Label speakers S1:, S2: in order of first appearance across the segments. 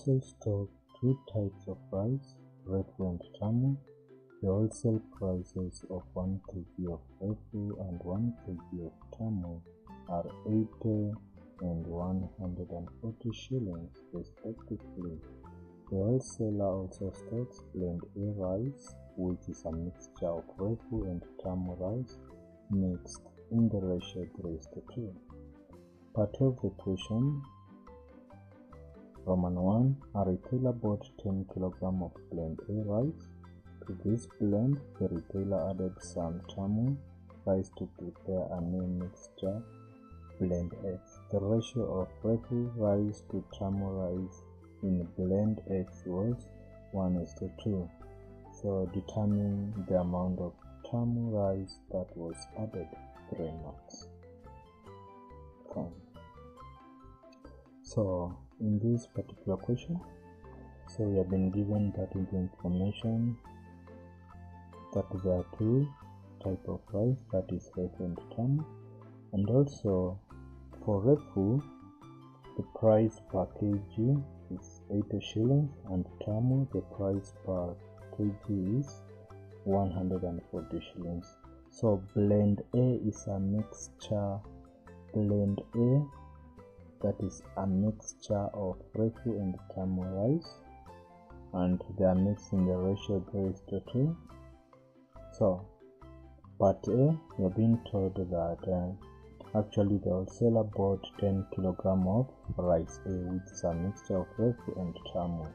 S1: wholesale stock 2 types of rice, refu and tamu. The wholesale prices of 1 kg of refu and 1 kg of tamu are 80 and 140 shillings respectively. The wholesaler also stocks blend A rice, which is a mixture of refu and tamu rice mixed in the ratio 3:2. Part of the question. Roman 1. A retailer bought 10 kg of blend A rice. To this blend, the retailer added some tamu rice to prepare a new mixture, blend X. The ratio of refu rice to tamu rice in blend X was 1:2. So determine the amount of tamu rice that was added. 3 marks. Fine. So in this particular question, so we have been given that information that there are 2 types of rice, that is refu and tamu, and also for refu the price per kg is 80 shillings and tamu the price per kg is 140 shillings. So blend A is a mixture, blend A, that is a mixture of refu and tamu rice, and they are mixed in the ratio 3:2. So part A, we are being told that actually the wholesaler bought 10 kg of rice A, which is a mixture of refu and tamu,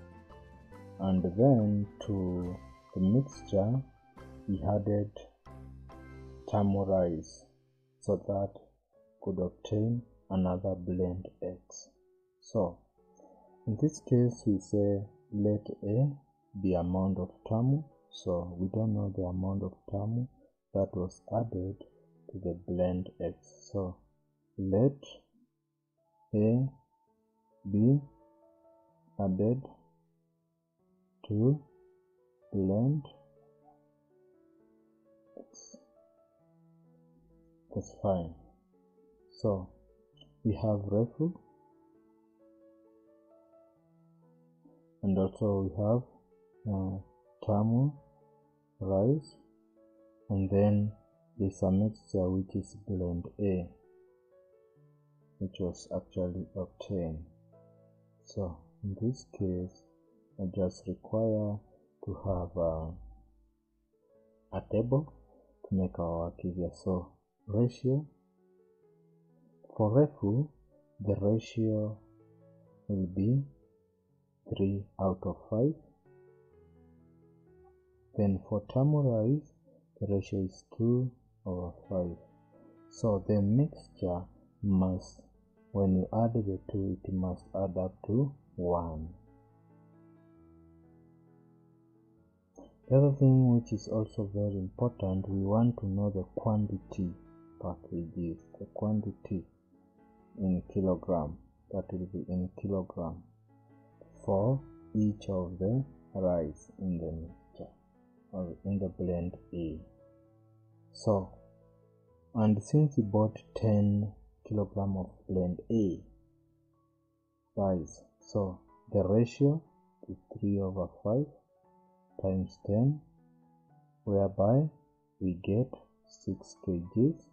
S1: and then to the mixture he added tamu rice so that could obtain another blend X. So in this case we say let A be amount of tamu, so we don't know the amount of tamu that was added to the blend X. So let A be added to blend X. That's fine. So we have refu and also we have tamu rice, and then there's a mixture which is blend A, which was actually obtained. So in this case I just require to have a table to make our work easier. So ratio for refu, the ratio will be 3/5. Then for tamu rice, the ratio is 2/5. So the mixture must, when you add the 2, it must add up to 1. The other thing which is also very important, we want to know the quantity per kg, the quantity in kilogram, that will be in kilogram for each of the rice in the mixture or in the blend A. So, and since we bought 10 kilogram of blend A rice, so the ratio is 3/5 times 10, whereby we get 6 kgs.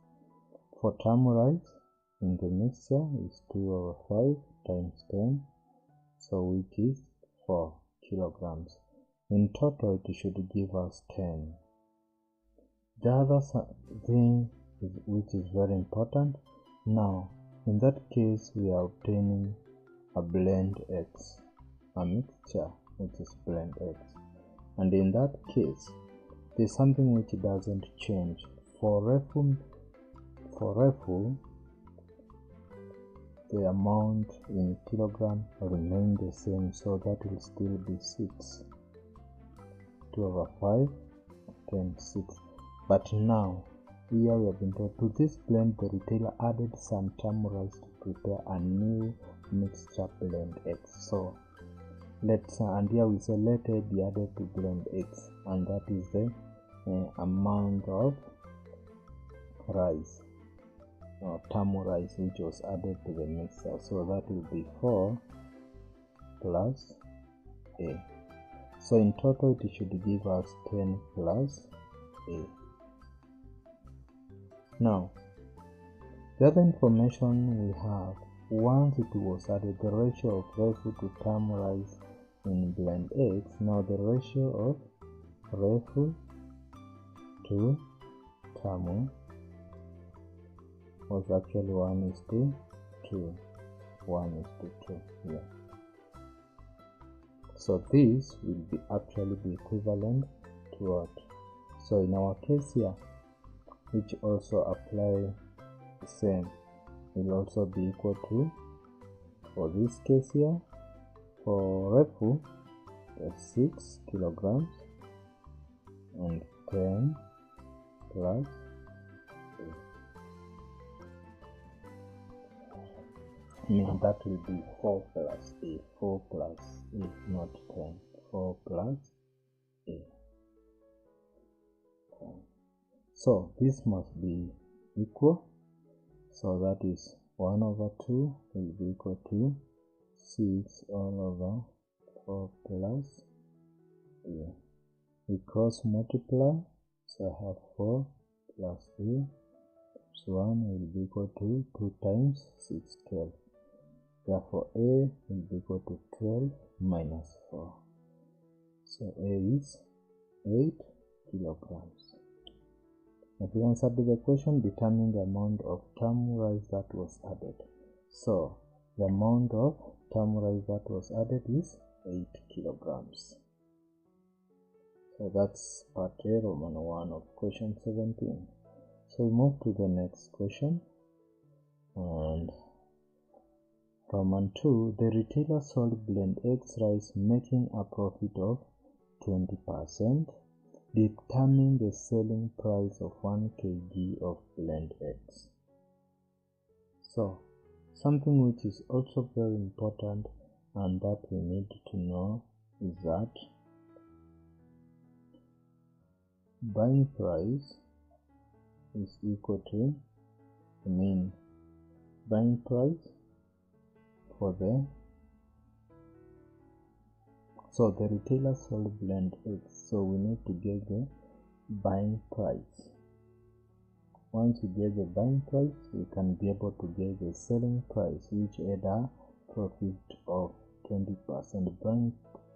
S1: For tamu rice in the mixture is 2/5 times 10, so which is 4 kilograms. In total it should give us 10. The other thing which is very important, now in that case we are obtaining a blend X, a mixture which is blend X, and in that case there's something which doesn't change. For refu the amount in kilogram remain the same, so that will still be 6. 2/5 10 6. But now here we have been told to this blend the retailer added some tamu rice to prepare a new mixture blend X. So let's and here we say let A be added to blend X, and that is the amount of rice or tamu rice which was added to the mixer. So that will be 4 plus A. So in total it should give us 10 plus A. Now, the other information we have, once it was added, the ratio of refu to term rise in blend X. Now the ratio of refu to term was actually 1:2. 1:2 here. So this will be actually be equivalent to what? So in our case here, which also apply the same, will also be equal to, for this case here, for refu, 6 kilograms and 10 plus A. Mean that will be 4 plus A, 4 plus A, not 10, 4 plus A. 10. So this must be equal, so that is 1/2 will be equal to 6 all over 4 plus A. We cross multiply, so I have 4 plus A plus 1 will be equal to 2 times 6, 12. Therefore A will be equal to 12 minus 4. So A is 8 kilograms. If we answer the question, determine the amount of term rise that was added. So the amount of term rise that was added is 8 kilograms. So that's part A, Roman 1 of question 17. So we move to the next question. And Roman 2, the retailer sold blend X rice making a profit of 20%. Determine the selling price of 1 kg of blend X. So, something which is also very important and that we need to know is that buying price is equal to, buying price for the, so the retailer sold blend X, so we need to get the buying price. Once we get the buying price, we can be able to get the selling price, which had a profit of 20%. Buying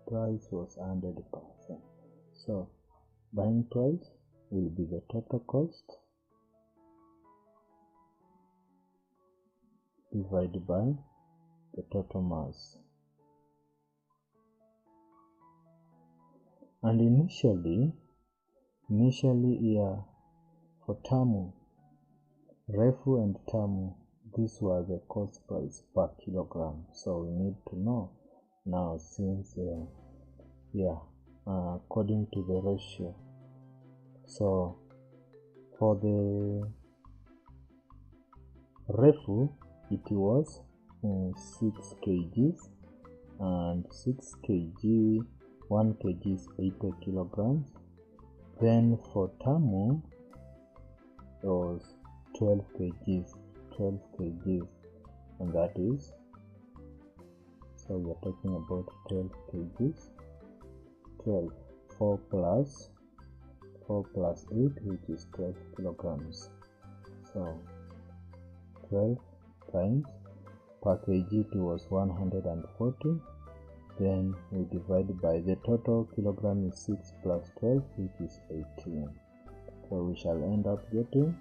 S1: price was 100%. So buying price will be the total cost divided by the total mass. And initially here for term, refu and term, these were the cost price per kilogram. So we need to know now, since according to the ratio. So for the refu, it was 6 kgs, and 6 kg, 1 kg is 80 kilograms. Then for term, it was 12 kgs, and that is, so we are talking about 12 kgs, 12, 4 plus 8, which is 12 kilograms. So 12 times per kg, it was 140. Then we divide by the total kilogram is 6 plus 12, which is 18. So we shall end up getting,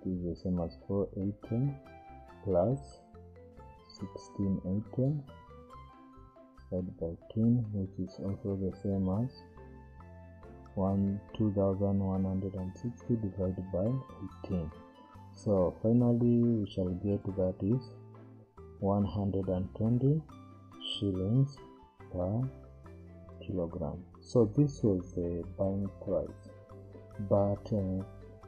S1: this is the same as 480 plus 1680 divided by 10, which is also the same as 2160 divided by 18. So finally we shall get that is 120 shillings per kilogram. So this was the buying price, but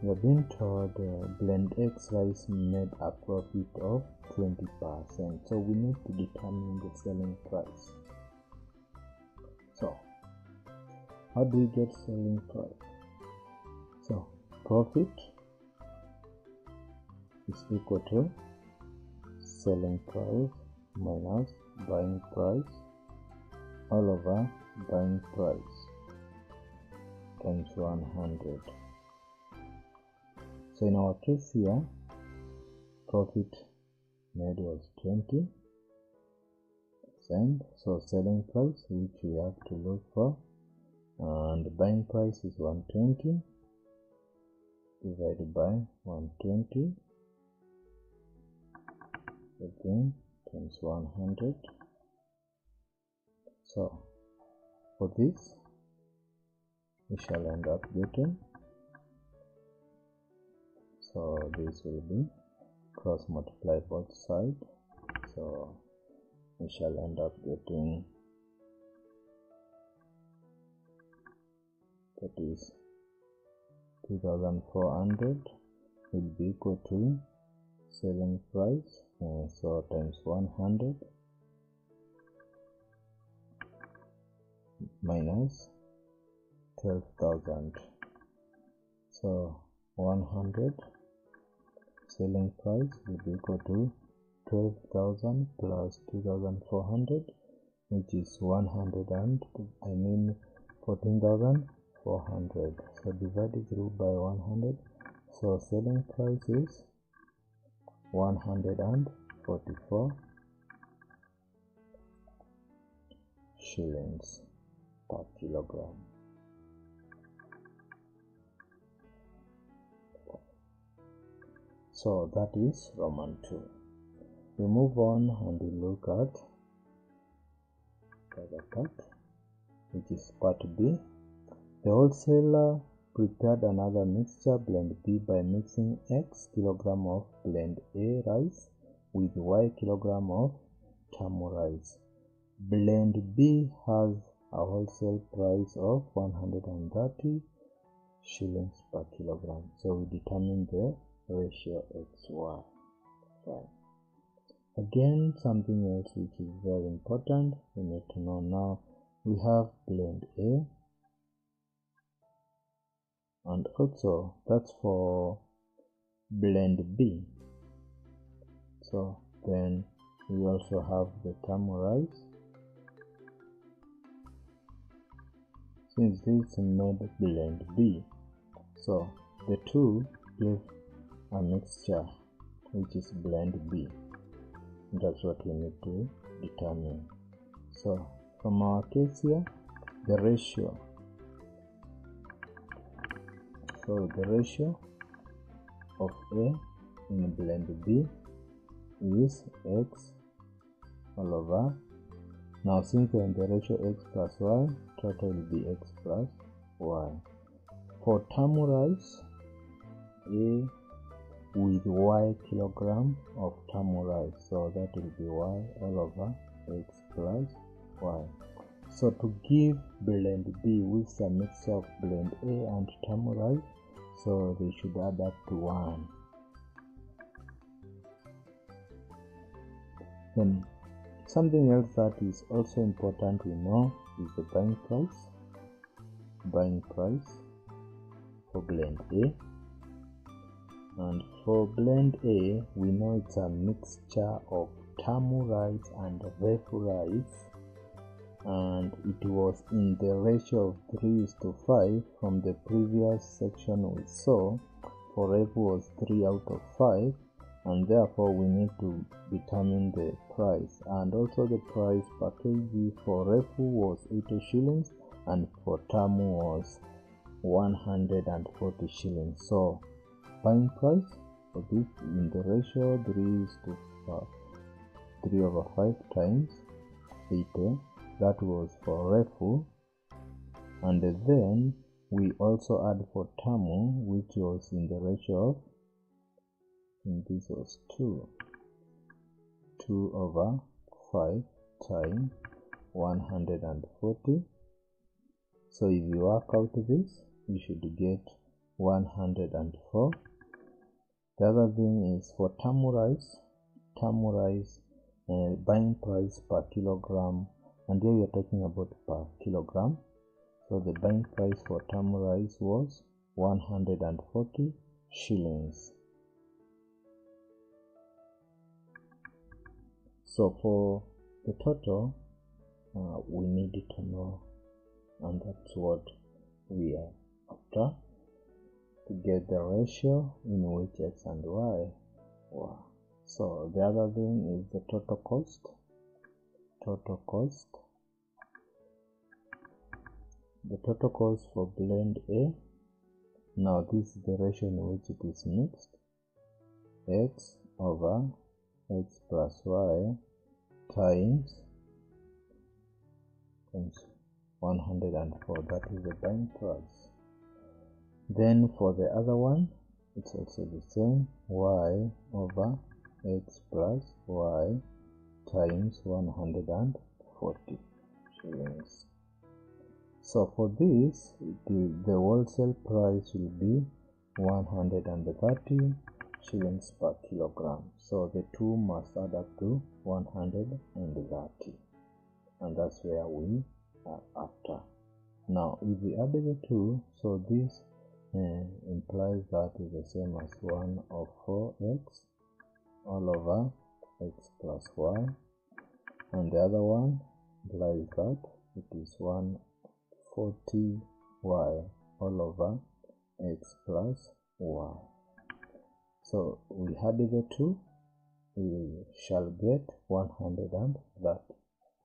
S1: we have been told blend X rice made a profit of 20%. So we need to determine the selling price. So how do we get selling price? So profit is equal to selling price minus buying price all over buying price times 100. So in our case here, profit made was 20%. So selling price, which we have to look for, and buying price is 120 divided by 120 again times 100. So for this we shall end up getting, so this will be cross multiply both sides, so we shall end up getting, that is 2400 will be equal to selling price, so times 100 minus 12,000. So 100 selling price will be equal to 12,000 plus 2,400, which is 14,400. So divided through by 100, so selling price is 144 shillings per kilogram. So that is Roman 2. We move on and we look at the other part, which is part B. The wholesaler prepared another mixture, blend B, by mixing X kilogram of blend A rice with Y kilogram of tamu rice. Blend B has a wholesale price of 130 shillings per kilogram. So we determine the ratio XY. Fine. Again, something else which is very important we need to know now. We have blend A, and also that's for blend B. So then we also have the tamu rice. Since this made blend B, so the two give a mixture which is blend B. That's what we need to determine. So from our case here, the ratio, so the ratio of A in blend B is X all over. Now since we're in the ratio X plus Y, total will be X plus Y. For tamu rice, A with Y kilogram of tamu rice, so that will be Y all over X plus Y. So to give blend B with a mixture of blend A and tamu rice, so they should add up to 1. Then something else that is also important we know is the buying price. Buying price for blend A. And for blend A, we know it's a mixture of tamu rice and refu rice, and it was in the ratio of 3:5 from the previous section we saw. For refu was 3 out of 5, and therefore we need to determine the price. And also the price per kg for refu was 80 shillings and for tamu was 140 shillings. So buying price for this in the ratio 3:5 times 80, that was for refu, and then we also add for tamu, which was in the ratio of, and this was 2/5 times 140. So if you work out this, you should get 104. The other thing is for tamu rice, buying price per kilogram, and here we are talking about per kilogram. So the buying price for tamu rice was 140 shillings. So for the total, we need to know, and that's what we are after, to get the ratio in which x and y were. So the other thing is the total cost. The total cost for blend A. Now this is the ratio in which it is mixed. X over x plus y times 104. That is the buying price. Then for the other one, it's also the same. Y over x plus y times 140 shillings. So for this, the wholesale price will be 130 shillings per kilogram. So the two must add up to 130, and that's where we are after. Now if we add the two, so this implies that is the same as 1 of 4x all over x plus y, and the other one implies that it is 140y all over x plus y. So we add the two, we shall get 130,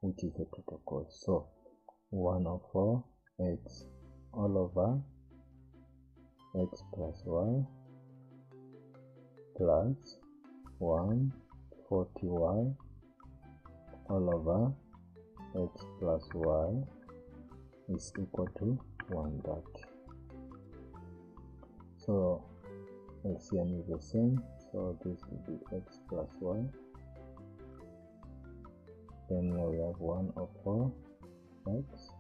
S1: which is the total cost. So 1 of 4x all over x plus y plus 140y all over x plus y is equal to 130. So LCM is the same, so this will be x plus y. Then here we have 1 of 4x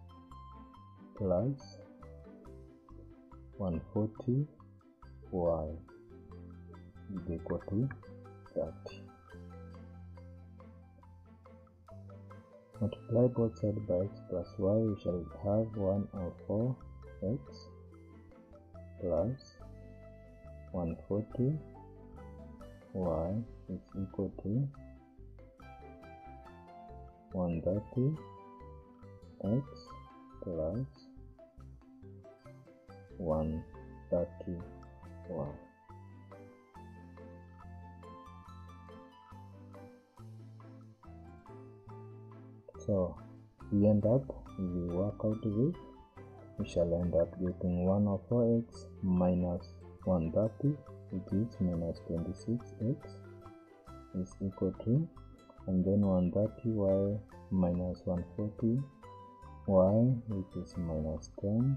S1: plus 140y is equal to 30. Multiply both sides by x plus y, we shall have 1 of 4x plus 140y is equal to 130 x plus 130y. So we end up, if we work out this, we shall end up getting 1 of 4x minus 130, which is minus 26x, is equal to, and then 130y minus 140y, which is minus 10y,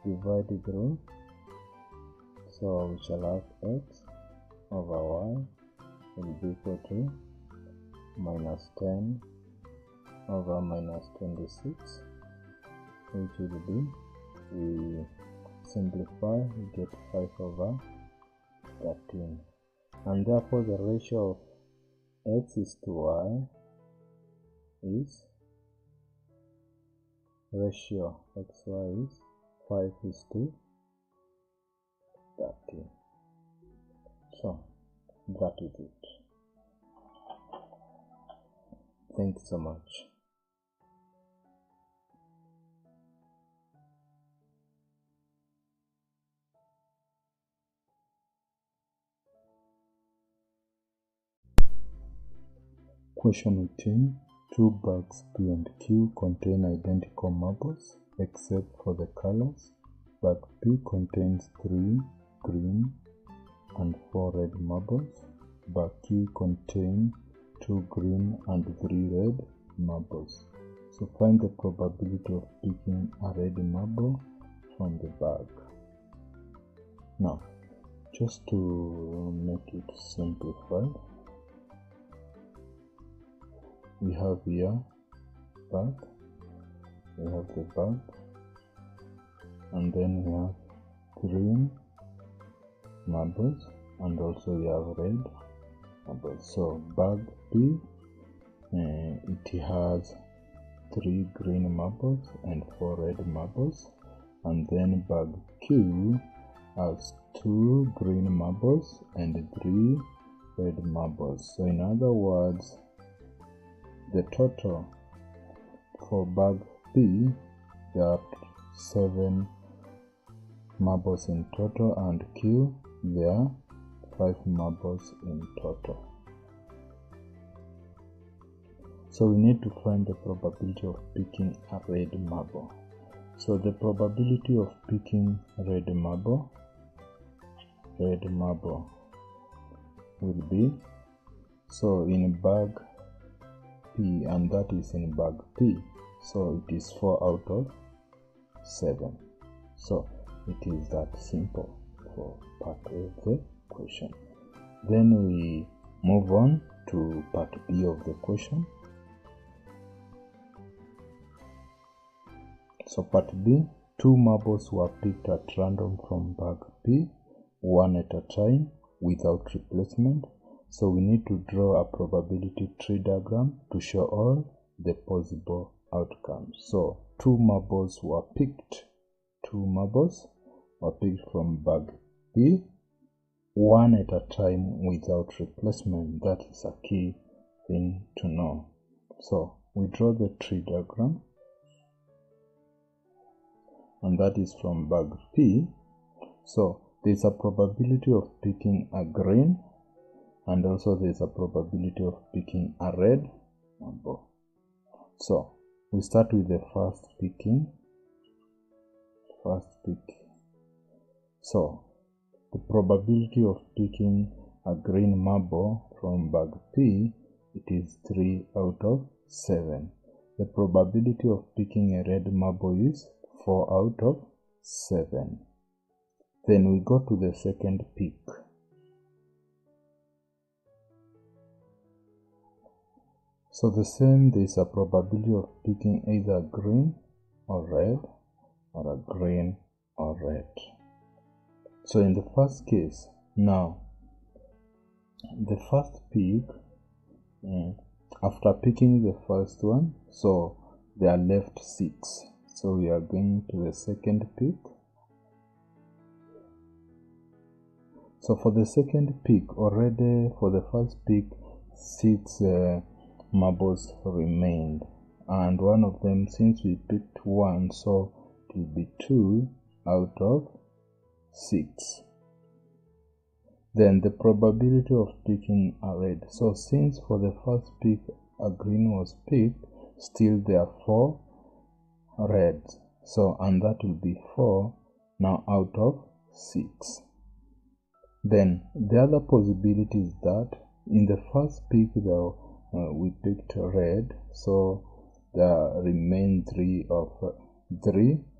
S1: divided through, so we shall have x over y will be equal to minus 10 over minus 26, which will be, we simplify, we get 5 over 13, and therefore the ratio of x is to y is, ratio xy is 5 is to 13. So that is it. Thank you so much. Question 18. Two bags P and Q contain identical marbles except for the colors. Bag P contains 3 green and 4 red marbles. Bag Q contains 2 green and 3 red marbles. So find the probability of picking a red marble from the bag. Now, just to make it simplified, we have here bag, we have the bag, and then we have green marbles, and also we have red marbles. So bag B, it has 3 green marbles and 4 red marbles, and then bag Q has 2 green marbles and 3 red marbles. So in other words, the total for bag B, there are 7 marbles in total, and Q, there are 5 marbles in total. So we need to find the probability of picking a red marble. So the probability of picking red marble will be, so in bag P, and that is in bag P, so it is 4 out of 7. So it is that simple for part A of the question. Then we move on to part B of the question. So part B, 2 marbles were picked at random from bag P, one at a time without replacement. So we need to draw a probability tree diagram to show all the possible outcomes. So 2 marbles were picked. 2 marbles were picked from bag B, one at a time without replacement. That is a key thing to know. So we draw the tree diagram, and that is from bag P. So there's a probability of picking a green, and also there's a probability of picking a red marble. So we start with the first pick. So the probability of picking a green marble from bag P, it is 3 out of 7. The probability of picking a red marble is 4 out of 7. Then we go to the second pick. So the same, there is a probability of picking either green or red, or a green or red. So in the first case, now the first pick, after picking the first one, so there are left 6. So we are going to the second pick. So for the second pick, already for the first pick, 6 marbles remained, and one of them, since we picked 1, so it will be 2 out of 6. Then the probability of picking a red. So since for the first pick a green was picked, still there are 4 reds. So, and that will be 4 now out of 6. Then the other possibility is that in the first pick we picked red, so there remain 3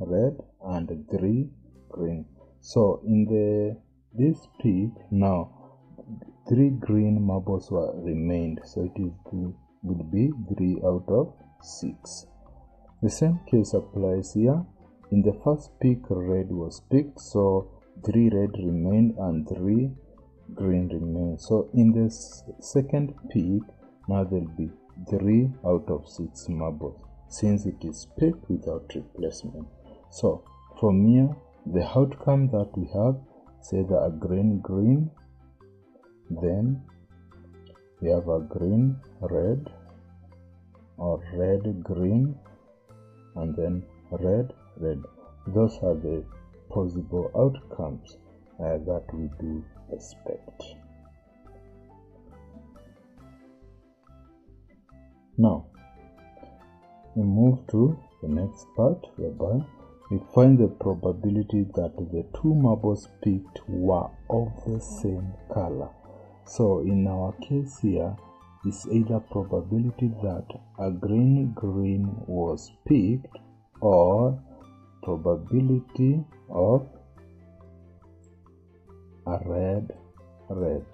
S1: red and 3 green. So in this pick now 3 green marbles were remained, so it will be 3 out of 6. The same case applies here. In the first pick red was picked, so 3 red remained and 3 green remained. So in the second pick now there will be 3 out of 6 marbles, since it is picked without replacement. So from here, the outcome that we have, say that a green, then we have a green red, or red green, and then red. Those are the possible outcomes that we do expect. Now we move to the next part, whereby we find the probability that the 2 marbles picked were of the same color. So in our case here, it's either probability that a green was picked, or probability of a red.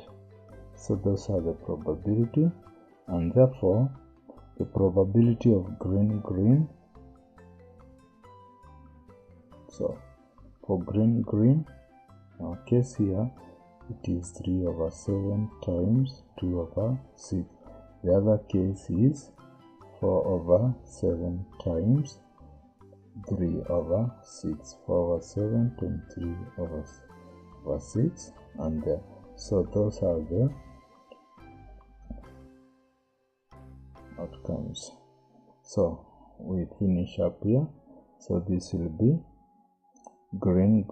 S1: So those are the probability, and therefore the probability of green. So for green, our case here, it is 3 over 7 times 2 over 6. The other case is 4 over 7 times 3 over 6. 4 over 7 times 3 over 6, and so those are the outcomes. So we finish up here. So this will be green.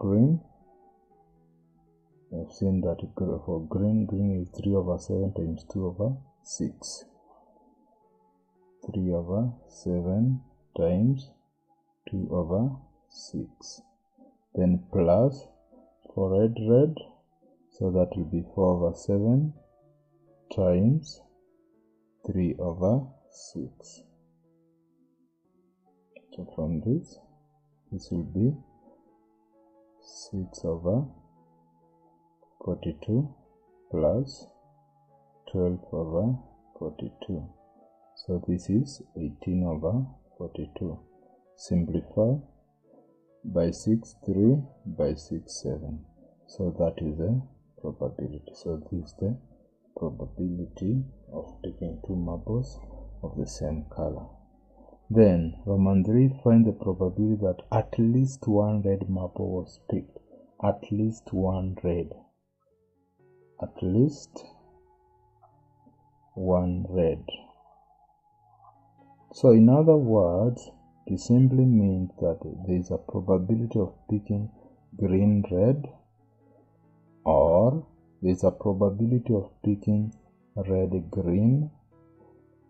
S1: We've seen that for green is 3 over 7 times 2 over 6. 3 over 7 times 2 over 6. Then plus for red, so that will be 4 over 7 times 3 over 6. So from this will be 6 over 42 plus 12 over 42. So this is 18 over 42. Simplify by 6, 3 by 6, 7. So that is the probability. So this is the probability of picking 2 marbles of the same color. Then Roman 3, find the probability that at least one red marble was picked. At least one red. At least one red. So in other words, it simply means that there is a probability of picking green red, or there is a probability of picking red green,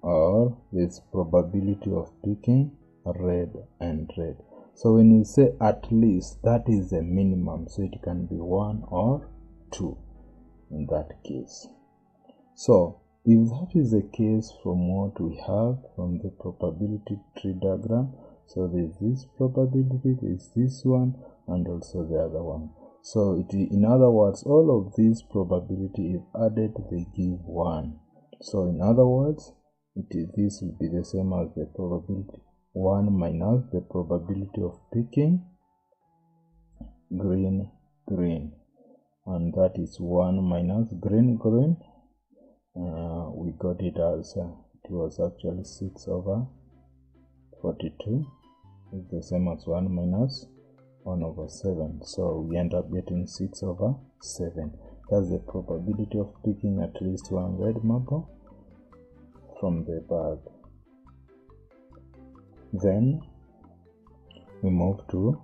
S1: or there is probability of picking red and red. So when you say at least, that is the minimum, so it can be 1 or 2 in that case. So if that is the case, from what we have from the probability tree diagram, so there is this probability, there is this one, and also the other one. So in other words, all of these probability, if added, they give 1. So in other words, this will be the same as the probability 1 minus the probability of picking green, and that is 1 minus green. We got it as it was actually 6 over 42. It's the same as 1 minus 1 over 7. So we end up getting 6 over 7. That's the probability of picking at least one red marble from the bag. Then we move to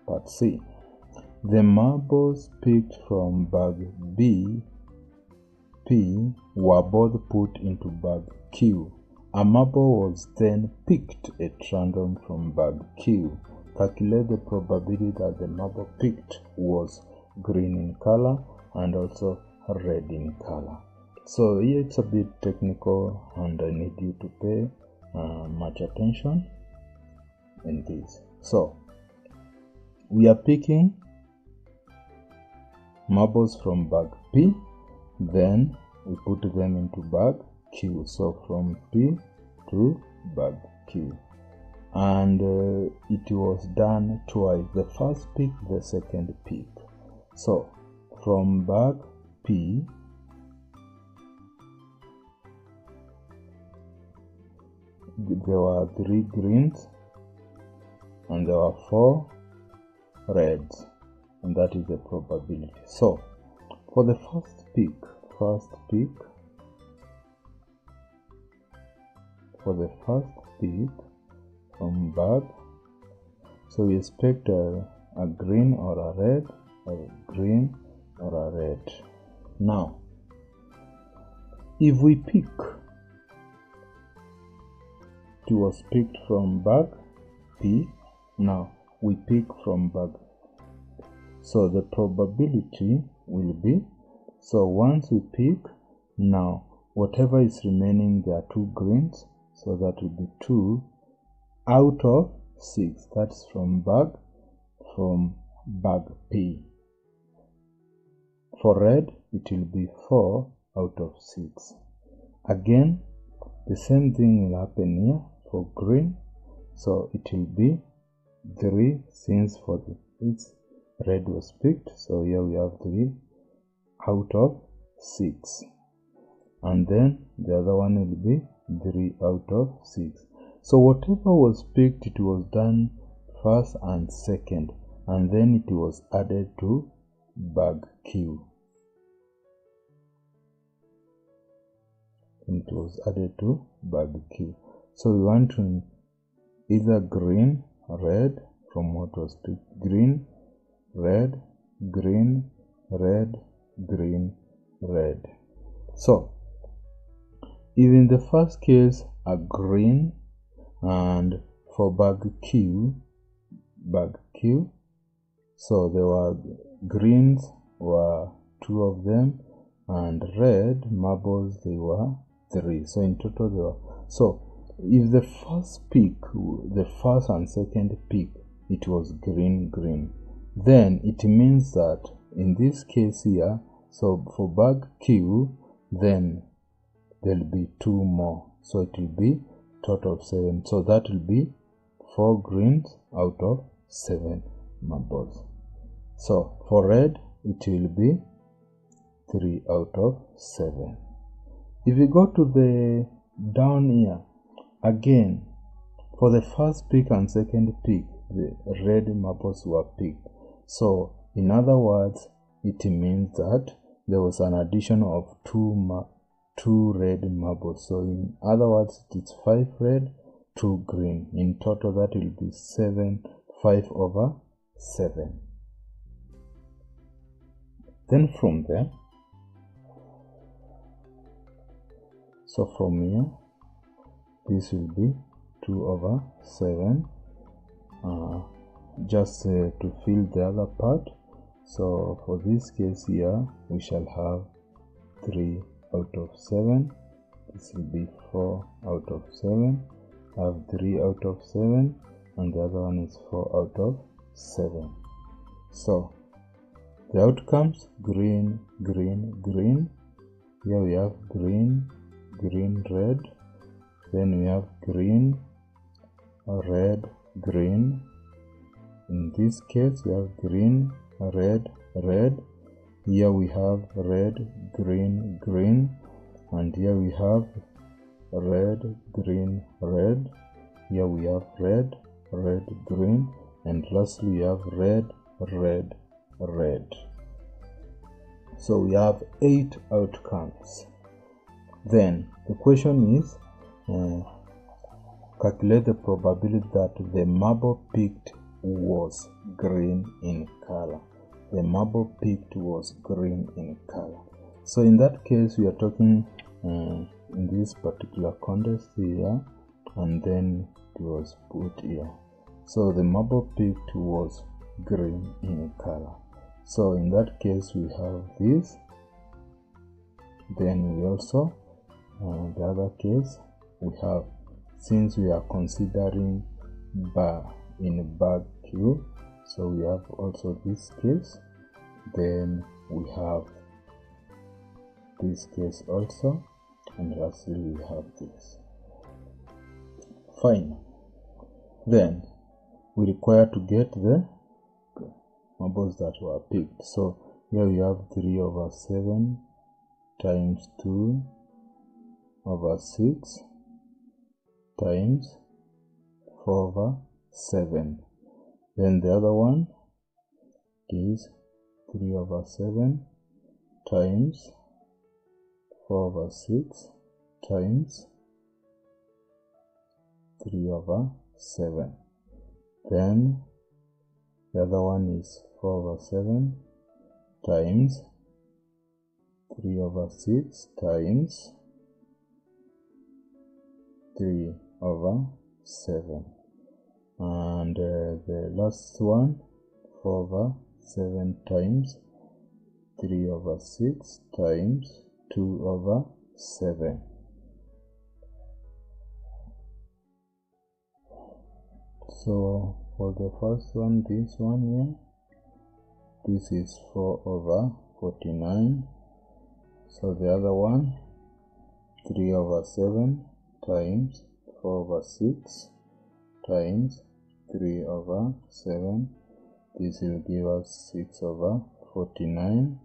S1: part C. The marbles picked from bag B, P were both put into bag Q. A marble was then picked at random from bag Q. Calculate the probability that the marble picked was green in color and also red in color. So here it's a bit technical, and I need you to pay much attention in this. So we are picking marbles from bag P, then we put them into bag Q. So from P to bag Q, and it was done twice, the first pick, the second pick. So from bag P, there were 3 greens and there were 4 reds, and that is the probability. So for the first pick from bag, so we expect a green or a red, or a green or a red. Now if we pick, it was picked from bag P, now we pick from bag, so the probability will be, so once we pick, now whatever is remaining, there are 2 greens, so that will be 2 out of 6. That's from bag P. For red, it will be 4 out of 6. Again, the same thing will happen here for green, so it will be 3, since for its red was picked, so here we have 3 out of 6, and then the other one will be 3 out of 6. So whatever was picked, it was done first and second, and then it was added to bag Q. and it was added to bag Q. So we want to either green, red from what was picked, green, red, green, red, green, red. So if in the first case a green, and for bag Q, so there were greens were 2 of them, and red marbles they were 3. So in total there were, so if the first pick, the first and second pick, it was green, then it means that in this case here, so for bag Q, then there'll be 2 more, so it will be total of 7. So that will be 4 greens out of 7 marbles. So for red, it will be 3 out of 7. If we go to the down here, again, for the first pick and second pick, the red marbles were picked. So in other words, it means that there was an addition of 2 red marbles. So in other words, it's 5 red, 2 green. In total, that will be 5 over 7. Then from there, so from here, this will be 2 over 7. Just to fill the other part. So for this case here, we shall have 3 out of 7. This will be 4 out of 7. I have 3 out of 7, and the other one is 4 out of 7. So the outcomes, green, green, green. Here we have green, green, red. Then we have green, red, green. In this case, we have green, red, red. Here we have red, green, green. And here we have red, green, red. Here we have red, red, green. And lastly, we have red, red, red. So we have 8 outcomes. Then the question is, calculate the probability that the marble picked was green in color. The marble picked was green in color. So in that case, we are talking in this particular context here, and then it was put here. So the marble picked was green in color. So in that case, we have this. Then we also, the other case, we have, since we are considering in bag Q, so we have also this case. Then we have this case also, and lastly we have this. Fine. Then we require to get the marbles that were picked. So here we have 3 over 7 times 2 over 6 times 4 over 7. Then the other one is 3 over 7 times 4 over 6 times 3 over 7. Then the other one is 4 over 7 times 3 over 6 times 3 over 7. And the last one, 4 over 7 times 3 over 6 times 2 over 7. So for the first one, this one here, this is 4 over 49. So the other one, 3 over 7 times 4 over 6 times 3 over 7. This will give us 6 over 49.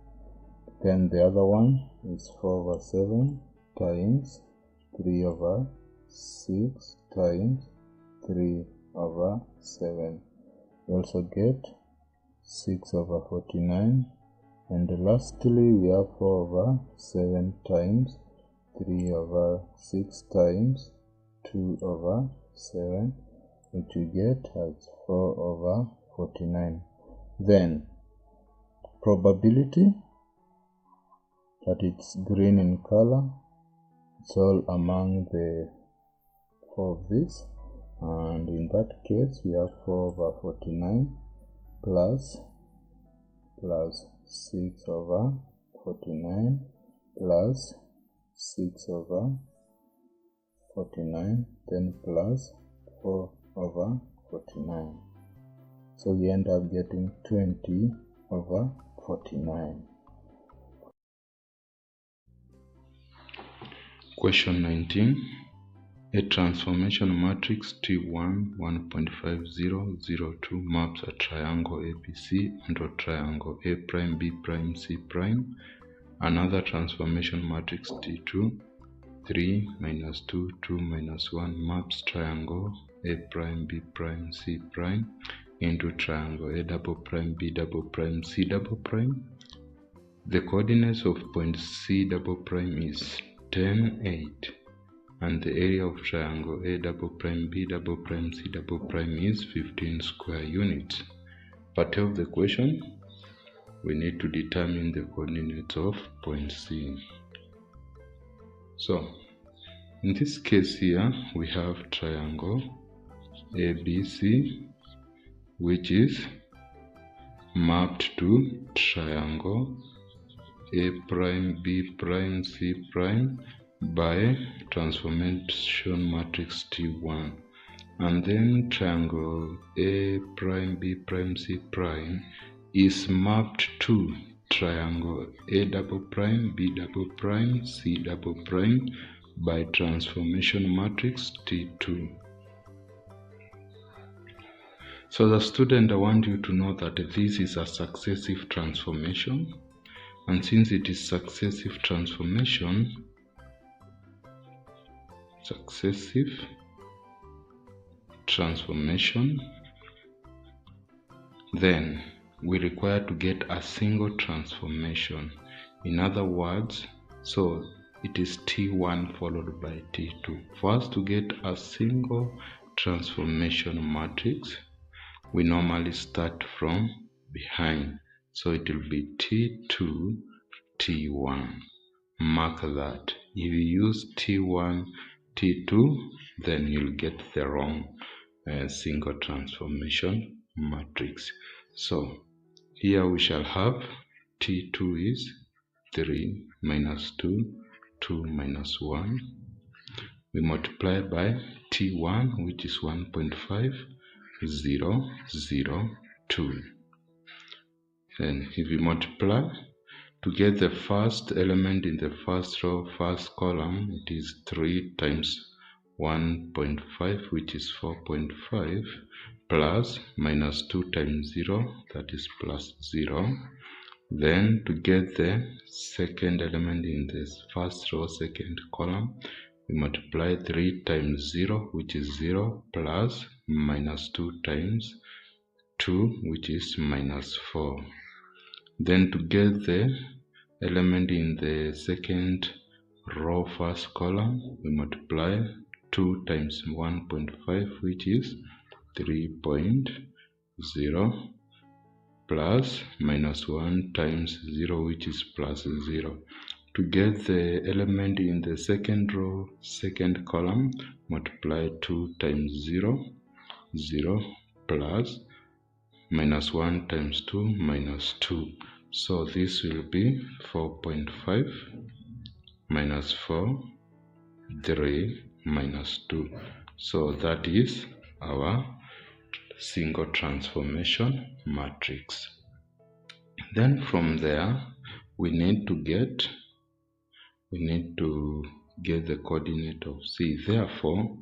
S1: Then the other one is 4 over 7 times 3 over 6 times 3 over 7. We also get 6 over 49. And lastly, we have 4 over 7 times 3 over 6 times 2 over 7, which we get as 4 over 49. Then probability that it's green in color, it's all among the 4 of these, and in that case we have 4 over 49 plus 6 over 49 plus 6 over 49, then plus 4 over 49. So we end up getting 20 over 49.
S2: Question 19. A transformation matrix T1 1.5002 maps a triangle ABC onto a triangle A prime B prime C prime. Another transformation matrix T2 3 minus 2 2 minus 1 maps triangle A prime B prime C prime into triangle A double prime B double prime C double prime. The coordinates of point C double prime is 10, 8, and the area of triangle A double prime B double prime C double prime is 15 square units. Part of the question, we need to determine the coordinates of point C. So in this case here we have triangle ABC, which is mapped to triangle A prime B prime C prime by transformation matrix T1, and then triangle A prime B prime C prime is mapped to triangle A double prime B double prime C double prime by transformation matrix T2. So the student, I want you to know that this is a successive transformation, and since it is successive transformation, then we require to get a single transformation. In other words, so it is T1 followed by T2. For us to get a single transformation matrix, we normally start from behind. So it will be T2, T1. Mark that. If you use T1, T2, then you'll get the wrong single transformation matrix. So here we shall have T2 is 3 minus 2, 2 minus 1. We multiply by T1, which is 1.5002. Then if we multiply to get the first element in the first row, first column, it is 3 times 1.5, which is 4.5, plus minus 2 times 0, that is plus 0. Then to get the second element in this first row, second column, we multiply 3 times 0, which is 0, plus minus 2 times 2, which is minus 4. Then to get the element in the second row, first column, we multiply 2 times 1.5, which is 3.0, plus minus 1 times 0, which is plus 0. To get the element in the second row, second column, multiply 2 times 0, 0, plus minus 1 times 2, minus 2. So this will be 4.5 minus 4, 3, minus 2. So that is our single transformation matrix. Then from there, we need to get the coordinate of C. Therefore,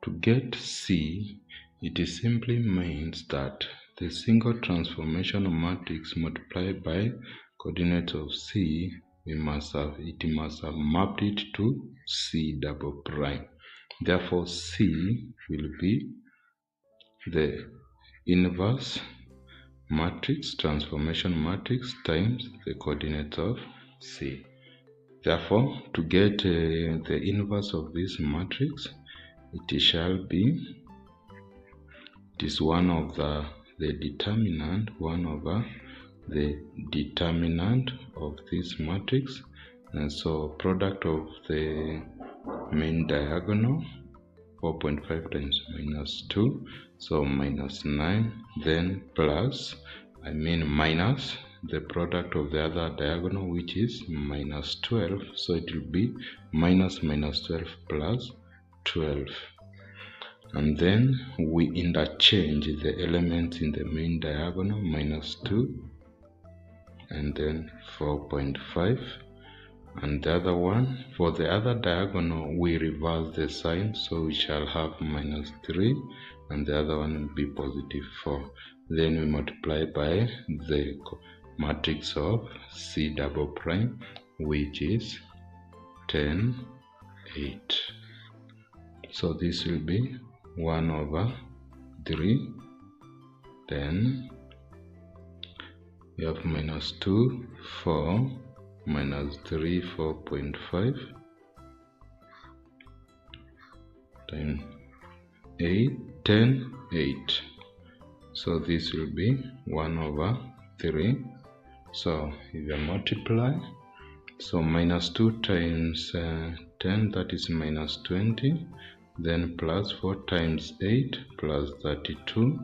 S2: to get C, it simply means that the single transformation matrix multiplied by coordinates of C, it must have mapped it to C double prime. Therefore, C will be the inverse matrix, transformation matrix, times the coordinates of C. Therefore, to get the inverse of this matrix, it shall be, it is 1 over the determinant, 1 over the determinant of this matrix, and so product of the main diagonal, 4.5 times minus 2, so minus 9, then plus, minus the product of the other diagonal, which is minus 12, so it will be minus minus 12 plus 12. And then we interchange the elements in the main diagonal, minus 2 and then 4.5, and the other one, for the other diagonal, we reverse the sign, so we shall have minus 3 and the other one will be positive 4. Then we multiply by the matrix of C double prime, which is 10, 8. So this will be 1 over 3, then we have minus 2, 4, minus 3, 4.5, times 8, 10, 8. So this will be 1 over 3. So if you multiply, so minus 2 times 10, that is minus 20, then plus 4 times 8, plus 32,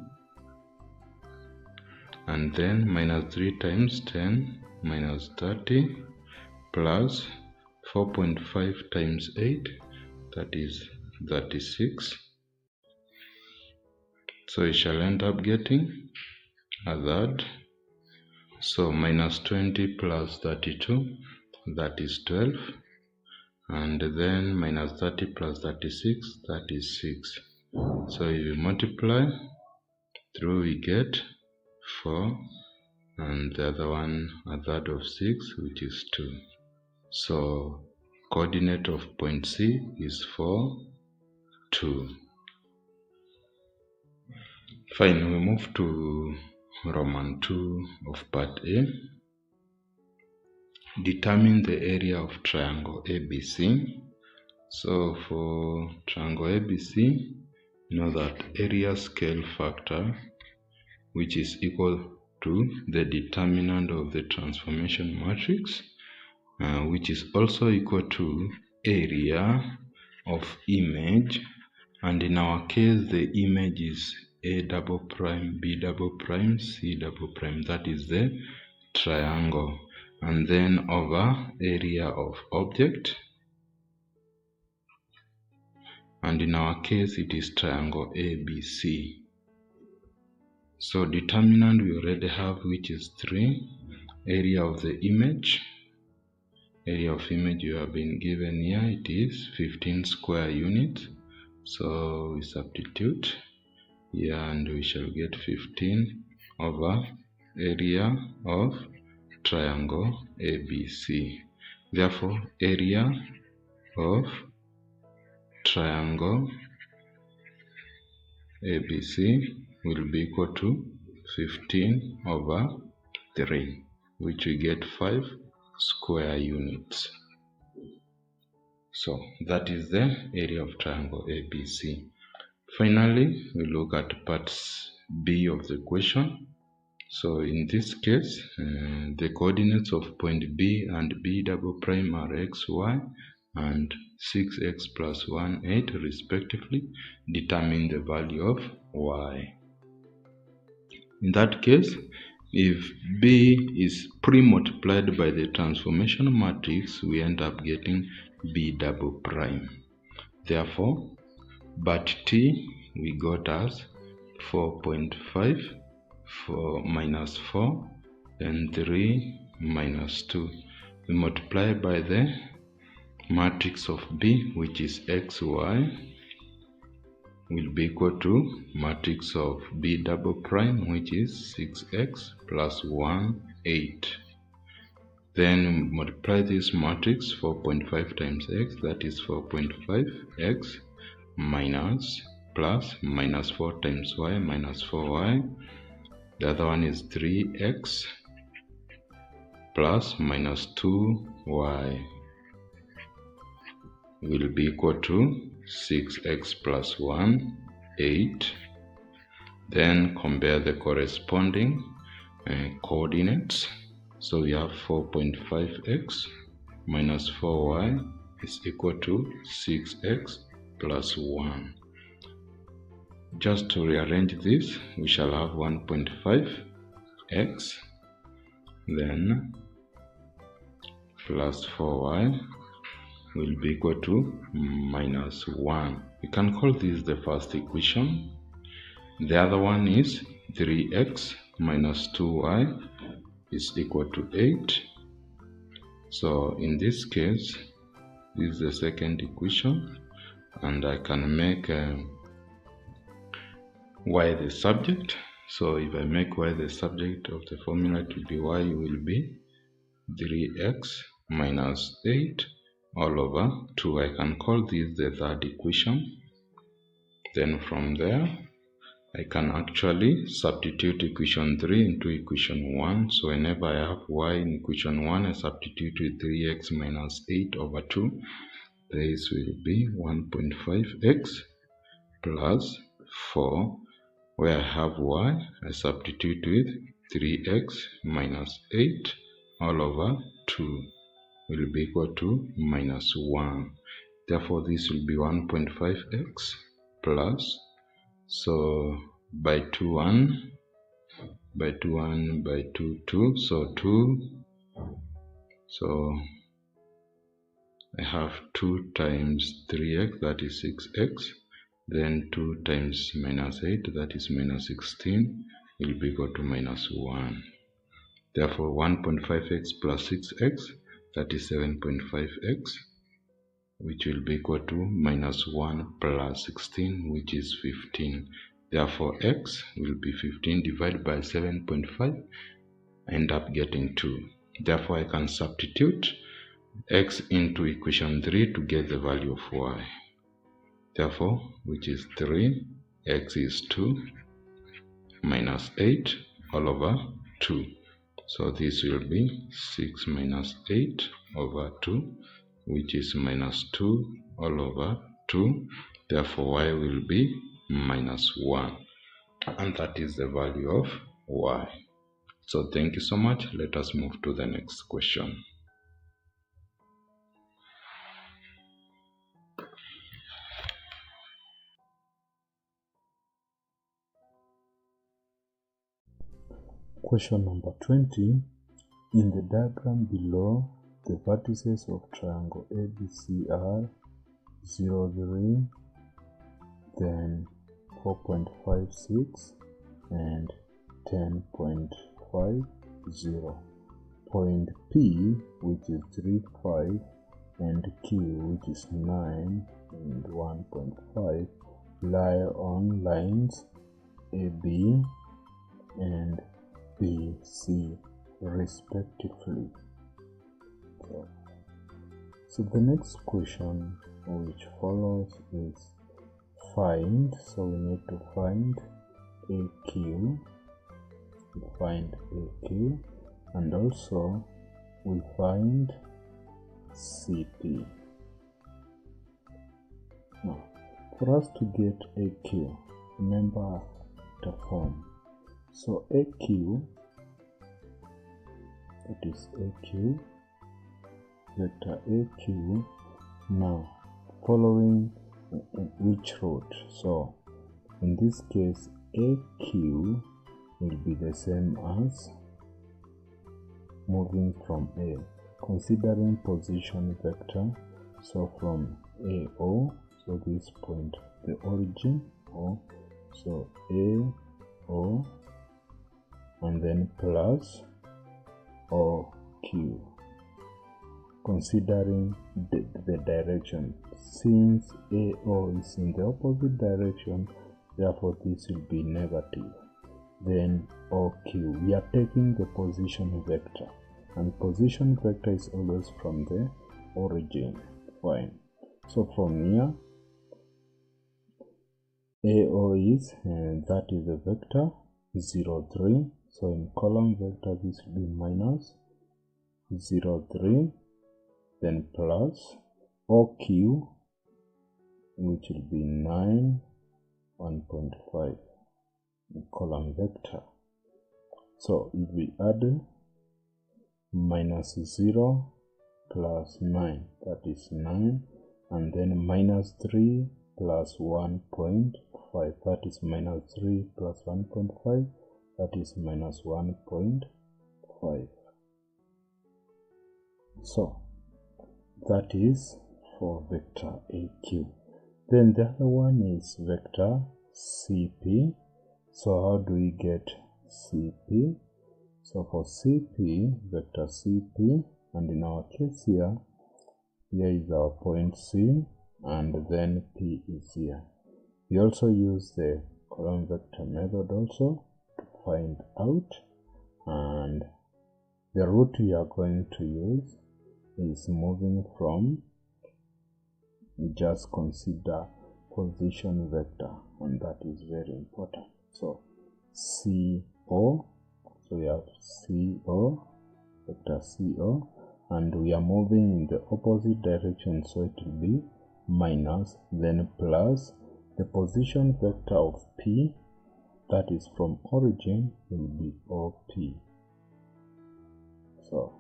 S2: and then minus 3 times 10, minus 30, plus 4.5 times 8, that is 36. So you shall end up getting a third. So minus 20 plus 32, that is 12. And then minus 30 plus 36, that is 6. So if you multiply through, we get 4, and the other one a third of 6, which is 2. So coordinate of point C is 4, 2. Fine, we move to Roman 2 of part A. Determine the area of triangle ABC. So for triangle ABC, you know that area scale factor, which is equal to the determinant of the transformation matrix, which is also equal to area of image, and in our case the image is A double prime, B double prime, C double prime, that is the triangle, and then over area of object, and in our case it is triangle ABC. So determinant we already have, which is 3. Area of the image, area of image you have been given here, it is 15 square units. So we substitute here and we shall get 15 over area of triangle ABC. Therefore, area of triangle ABC will be equal to 15 over 3, which we get 5 square units. So that is the area of triangle ABC. Finally, we look at part B of the question. So in this case, the coordinates of point B and B double prime are x, y, and 6x plus 1, 8 respectively. Determine the value of y. In that case, if B is pre-multiplied by the transformation matrix, we end up getting B double prime. Therefore, but T we got as 4.5, 4 minus 4, and 3 minus 2. We multiply by the matrix of B, which is xy, will be equal to matrix of B double prime, which is 6x plus 1, 8. Then multiply this matrix, 4.5 times x, that is 4.5x, minus plus minus 4 times y, minus 4y. The other one is 3x plus minus 2y. will be equal to 6x plus 1, 8. Then compare the corresponding coordinates. So we have 4.5x minus 4y is equal to 6x plus 1. Just to rearrange this, we shall have 1.5x then plus 4y will be equal to minus 1. We can call this the first equation. The other one is 3x minus 2y is equal to 8. So in this case, this is the second equation, and I can make y the subject. So if I make y the subject of the formula, to be y will be 3x minus 8 all over 2. I can call this the third equation. Then from there, I can actually substitute equation 3 into equation 1. So whenever I have y in equation 1, I substitute with 3x minus 8 over 2. This will be 1.5x plus 4. Where I have y, I substitute with 3x minus 8 all over 2 will be equal to minus 1. Therefore, this will be 1.5x plus, so by 2 1, by 2 1, by 2 2, so 2, so I have 2 times 3x, that is 6x, then 2 times minus 8, that is minus 16, will be equal to minus 1. Therefore, 1.5x plus 6x, that is 7.5x, which will be equal to minus 1 plus 16, which is 15. Therefore, x will be 15 divided by 7.5, end up getting 2. Therefore, I can substitute x into equation 3 to get the value of y. Therefore, which is 3, x is 2, minus 8 all over 2. So this will be 6 minus 8 over 2, which is minus 2 all over 2. Therefore, y will be minus 1. And that is the value of y. So thank you so much. Let us move to the next question.
S1: Question number 20. In the diagram below, the vertices of triangle ABC are 0, 3, then 4.56 and 10.50. Point P, which is 3, 5, and Q, which is 9 and 1.5, lie on lines AB and BC respectively. So the next question which follows is find. So we need to find AQ, and also we find CP. Now, for us to get AQ, remember the form. So AQ, it is AQ, vector AQ, now following which root. So in this case, AQ will be the same as moving from A, considering position vector. So from AO, so this point, the origin O, so AO, and then plus OQ, considering the direction. Since AO is in the opposite direction, therefore this will be negative. Then OQ, we are taking the position vector, and position vector is always from the origin. Fine. So from here, AO is, that is the vector 0, 3. So in column vector, this will be minus 0, 3, then plus OQ, which will be 9, 1.5 column vector. So if we add minus 0 plus 9, that is 9, and then minus 3 plus 1.5, that is minus 3 plus 1.5, that is minus 1.5. So that is for vector AQ. Then the other one is vector CP. So how do we get CP? So for CP, vector CP, and in our case here is our point C, and then P is here. We also use the column vector method also to find out, and the route we are going to use is moving from, just consider position vector, and that is very important. So CO, so we have CO, vector CO, and we are moving in the opposite direction, so it will be minus, then plus the position vector of P, that is from origin, will be OP. So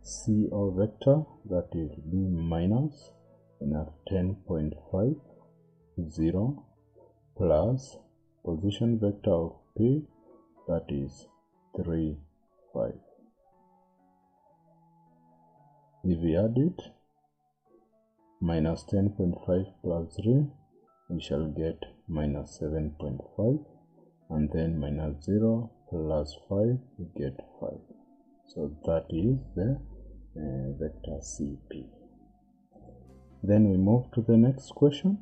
S1: CO vector, that will be minus, we have 10.5, 0, plus position vector of P, that is 3, 5. If we add it, minus 10.5 plus 3, we shall get minus 7.5, and then minus 0 plus 5, we get 5. So that is the vector CP. Then we move to the next question.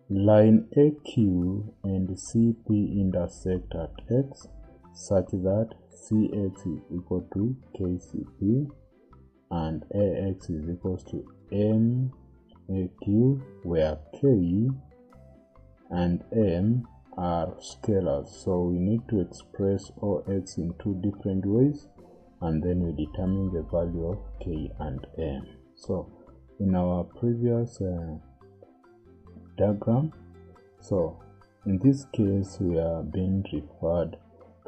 S1: Line AQ and CP intersect at X such that CX is equal to KCP and AX is equal to MAQ, where K and M are scalars. So we need to express OX in two different ways, and then we determine the value of K and M. So in our previous diagram, so in this case we are being referred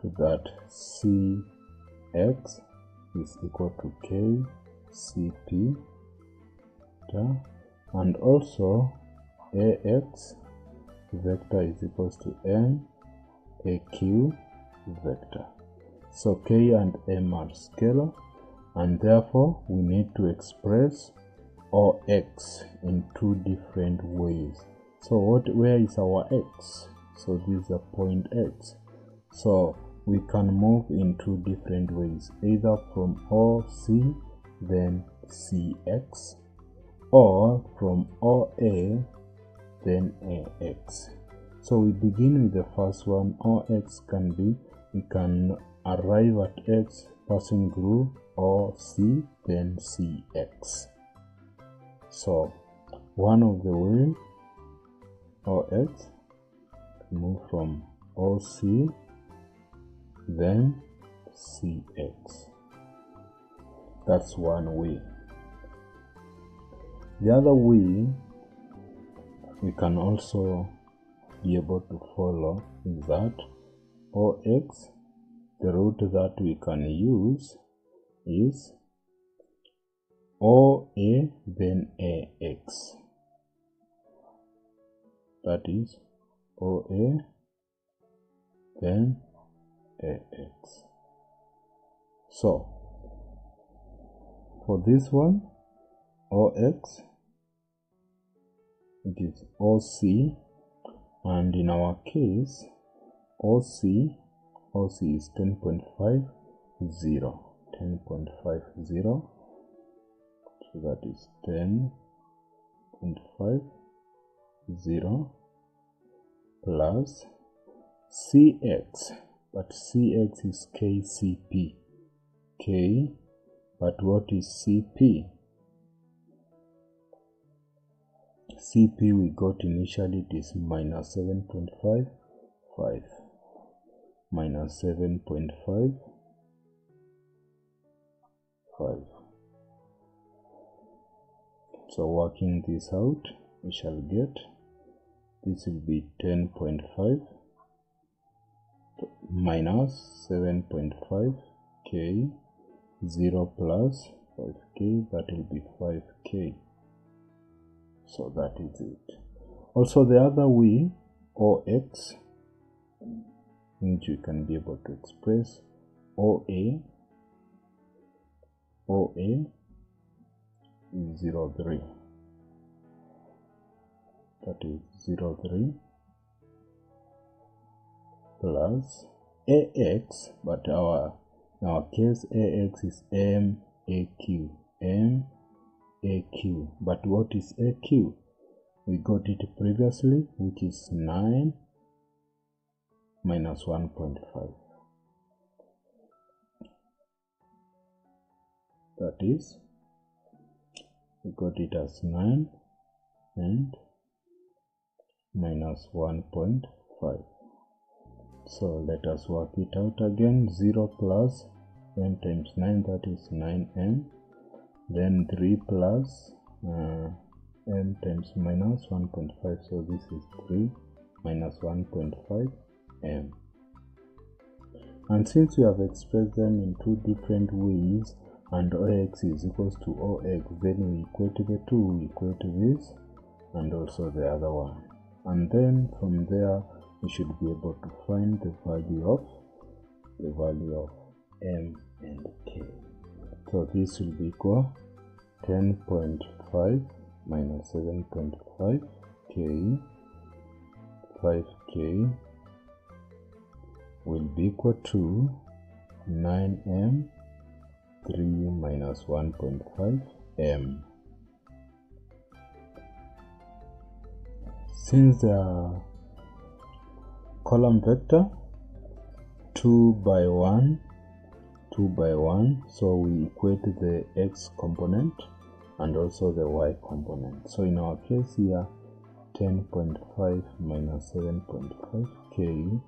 S1: to that CX is equal to KCP, and also AX vector is equal to MAQ vector. So K and M are scalar, and therefore we need to express OX in two different ways. So where is our X? So this is a point X. So we can move in two different ways, either from OC then CX, or from OA then AX. So we begin with the first one. OX can be, we can arrive at X passing through OC then CX. So one of the way OX move from OC then CX. That's one way. The other way we can also be able to follow is that OX, the route that we can use is OA then AX. That is OA then AX. So for this one, OX, it is OC, and in our case OC is 10.50, 10.50, so that is 10.50 plus CX, but CX is KCP, K, but what is CP? CP we got initially, it is minus 7.55, minus 7.5, 5. So working this out, we shall get this will be 10.5 minus 7.5k, 0 plus 5k, that will be 5k. So that is it. Also the other way, OX, which you can be able to express OA is 0.3. That is 0.3 plus AX, but in our case AX is MAQ. MAQ. But what is AQ? We got it previously, which is 9 minus 1.5. That is, we got it as 9 and minus 1.5. So let us work it out again. 0 plus m times 9, that is 9m. Then 3 plus m times minus 1.5, so this is 3 minus 1.5 m. And since we have expressed them in two different ways and OX is equals to OX, then we equate the two, we equate this and also the other one. And then from there we should be able to find the value of m and k. So this will be equal 10.5 minus 7.5 k, 5k will be equal to 9m, 3 minus 1.5 m. Since the column vector 2 by 1, so we equate the x component and also the y component. So in our case here, 10.5 minus 7.5k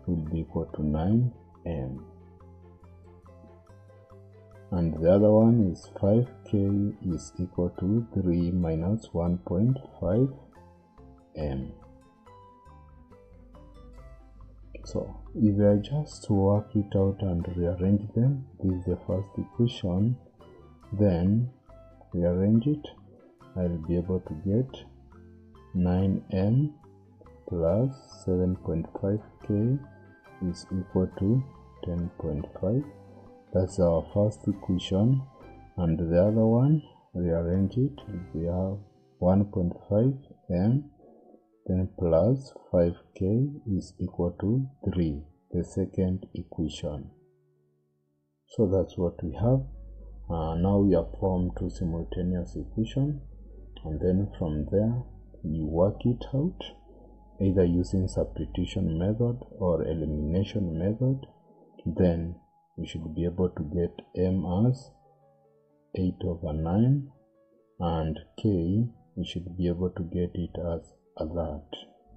S1: will be equal to 9m. And the other one is 5k is equal to 3 minus 1.5 m. So if I just work it out and rearrange them, this is the first equation, then rearrange it, I'll be able to get 9m plus 7.5k is equal to 10.5. That's our first equation. And the other one, rearrange it, we have 1.5m then plus 5k is equal to 3, the second equation. So that's what we have. Now we have formed two simultaneous equations, and then from there you work it out either using substitution method or elimination method. Then we should be able to get m as 8/9 and k we should be able to get it as that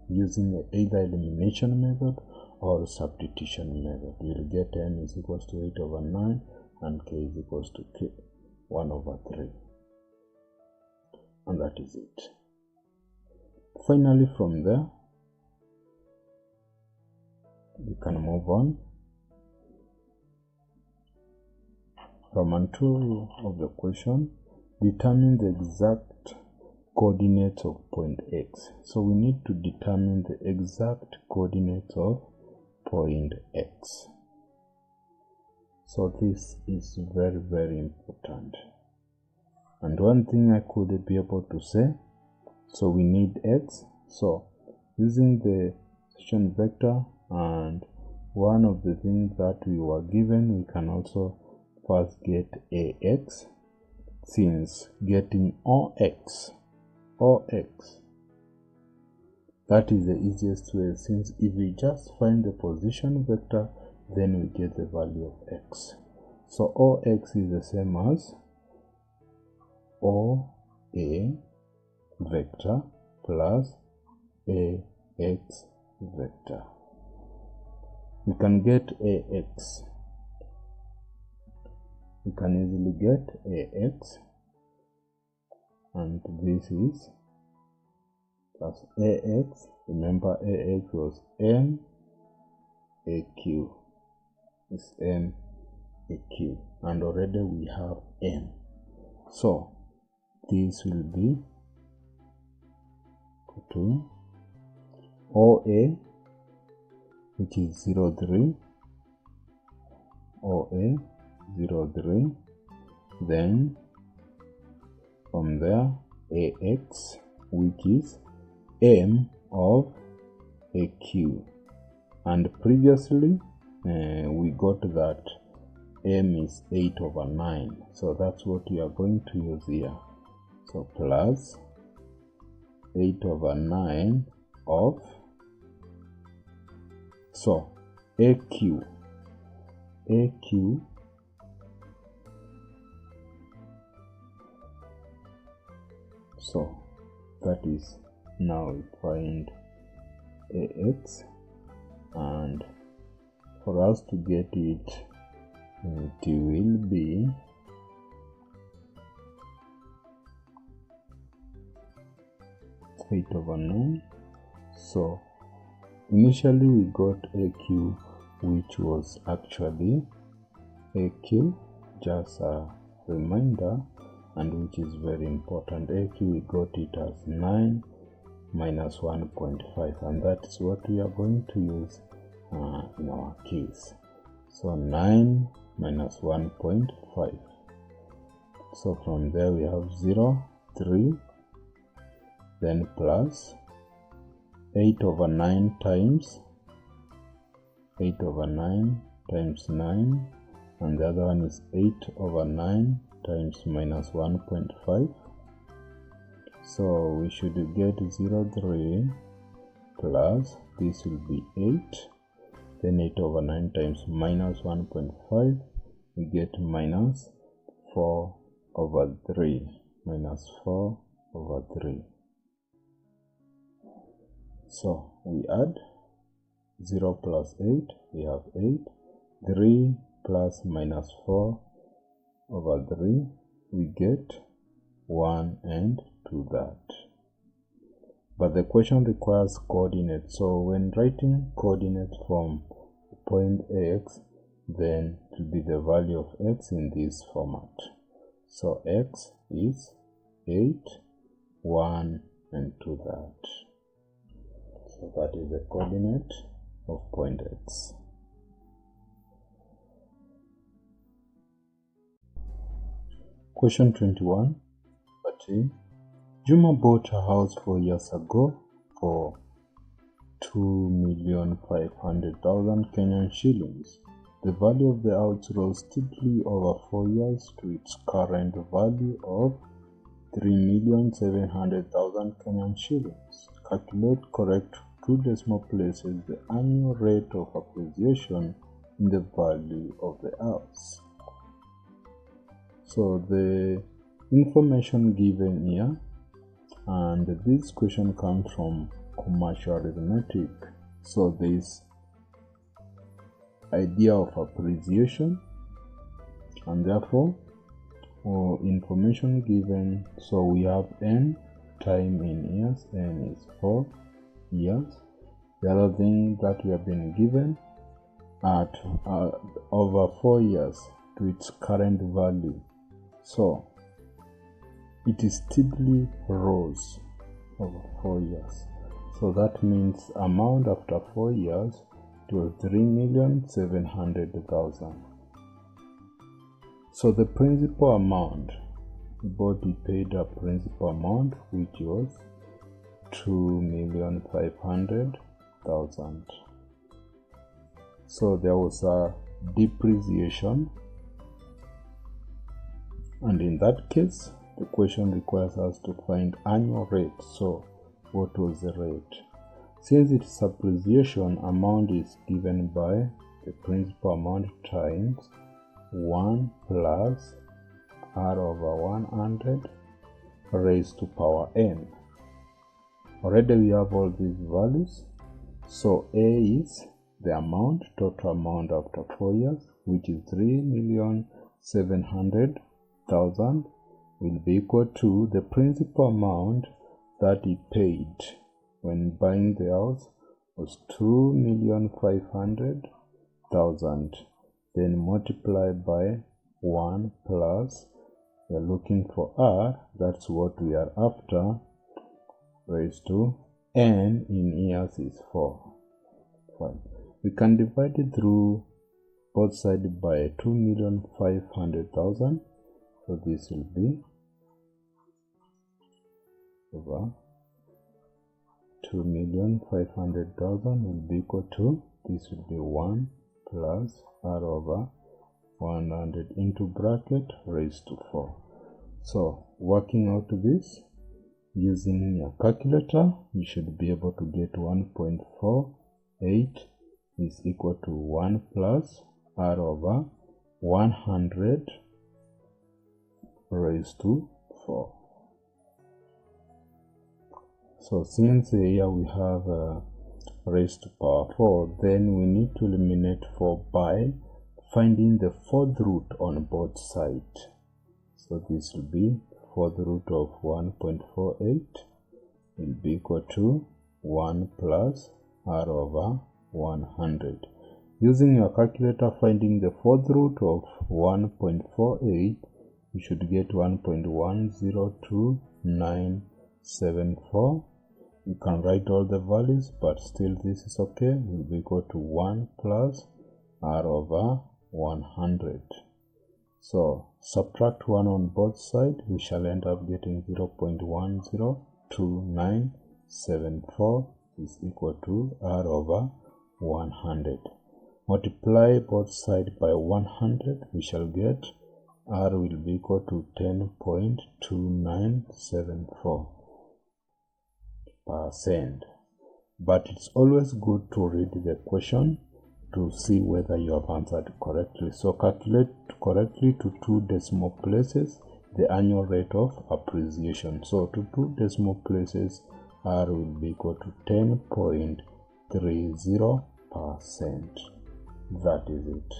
S1: using either elimination method or substitution method. You'll get m is equals to 8/9 and k is equals to 1/3, and that is it. Finally, from there we can move on. Roman 2 of the question, determine the exact coordinates of point x. So we need to determine the exact coordinates of point x. So this is very, very important. And one thing I could be able to say, so we need x. So using the section vector and one of the things that we were given, we can also first get ax, since getting ox, that is the easiest way, since if we just find the position vector, then we get the value of x. So ox is the same as oa vector plus ax vector. We can get ax we can easily get AX, and this is plus AX. Remember, AX was M AQ, is M AQ, and already we have M. So this will be to OA, which is 03, OA 03, then from there AX, which is M of AQ, and previously we got that M is 8/9, so that's what we are going to use here. So plus 8/9 of, so AQ, so that is, now we find AX, and for us to get it, it will be (8/9). So initially we got AQ, which was actually AQ, just a reminder, and which is very important. AQ, we got it as 9 minus 1.5, and that is what we are going to use in our case. So 9 minus 1.5. So from there we have 0, 3, then plus 8/9 times 8/9 times 9, and the other one is 8/9 times minus 1.5. So we should get 0.3 plus, this will be 8, then 8/9 times minus 1.5, we get minus 4/3, minus 4/3. So we add 0 plus 8, we have 8, 3 plus minus 4/3, we get 1 and 2 that. But the question requires coordinates, so when writing coordinates from point X, then it will be the value of X in this format. So X is 8, 1 and 2 that. So that is the coordinate of point X. Question 21. Juma bought a house 4 years ago for 2,500,000 Kenyan shillings. The value of the house rose steeply over 4 years to its current value of 3,700,000 Kenyan shillings. Calculate correct 2 decimal places the annual rate of appreciation in the value of the house. So the information given here, and this question comes from commercial arithmetic. So this idea of appreciation, and therefore information given, so we have n time in years, n is 4 years. The other thing that we have been given at over 4 years to its current value, so it is steadily rose over 4 years. So that means amount after 4 years it was 3,700,000. So the principal amount, body paid a principal amount which was 2,500,000. So there was a depreciation, and in that case the question requires us to find annual rate. So what was the rate? Since it is appreciation, amount is given by the principal amount times 1 plus r over 100 raised to power n. Already we have all these values. So A is the amount, total amount after 4 years, which is 3,700,000. 700,000 will be equal to the principal amount that he paid when buying the house was 2,500,000. Then multiply by 1 plus, we are looking for R, that's what we are after, raised to N in years is 4. Fine. We can divide it through both sides by 2,500,000. So this will be over 2,500,000 will be equal to, this will be 1 plus R over 100 into bracket raised to 4. So working out this using your calculator, you should be able to get 1.48 is equal to 1 plus R over 100 raised to 4. So since here we have raised to power 4, then we need to eliminate 4 by finding the fourth root on both sides. So this will be fourth root of 1.48 will be equal to 1 plus R over 100. Using your calculator, finding the fourth root of 1.48, you should get 1.102974. You can write all the values, but still this is okay. Will be equal to 1 plus R over 100. So subtract 1 on both sides, we shall end up getting 0.102974 is equal to R over 100. Multiply both sides by 100, we shall get R will be equal to 10.2974%. But it's always good to read the question to see whether you have answered correctly. So calculate correctly to 2 decimal places the annual rate of appreciation. So to 2 decimal places, R will be equal to 10.30%. That is it.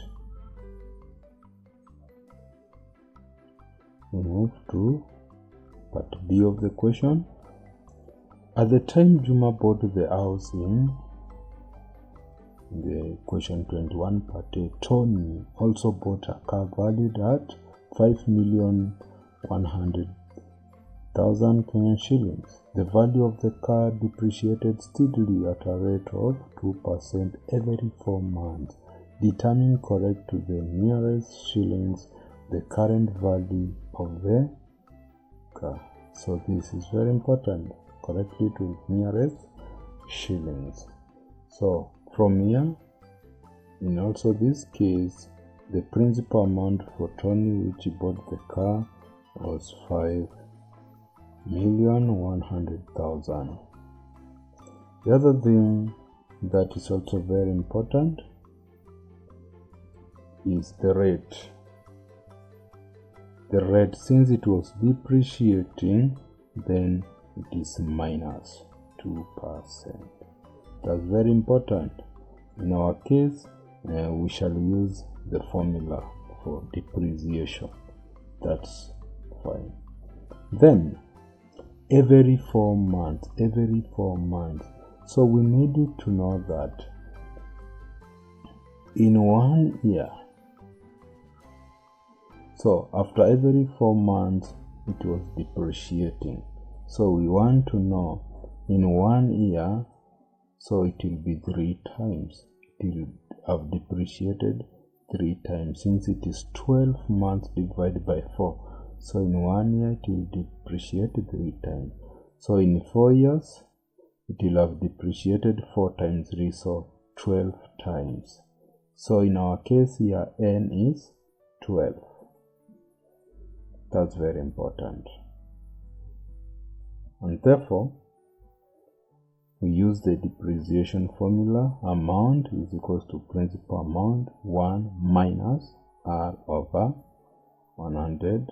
S1: We move to part B of the question. At the time Juma bought the house in the question 21 part A, Tony also bought a car valued at 5,100,000 Kenyan shillings. The value of the car depreciated steadily at a rate of 2% every 4 months. Determine correct to the nearest shillings the current value of the car. So this is very important. Correctly to nearest shillings. So from here, in also this case, the principal amount for Tony which he bought the car was 5,100,000. The other thing that is also very important is the rate. The rate, since it was depreciating, then it is minus 2%. That's very important. In our case, we shall use the formula for depreciation. That's fine. Then, every 4 months. So we needed to know that in 1 year, so after every 4 months, it was depreciating. So we want to know in 1 year, so it will be 3 times. It will have depreciated 3 times since it is 12 months divided by 4. So in 1 year, it will depreciate 3 times. So in 4 years, it will have depreciated 4 times 3, so 12 times. So in our case here, N is 12. That's very important. And therefore, we use the depreciation formula. Amount is equals to principal amount 1 minus R over 100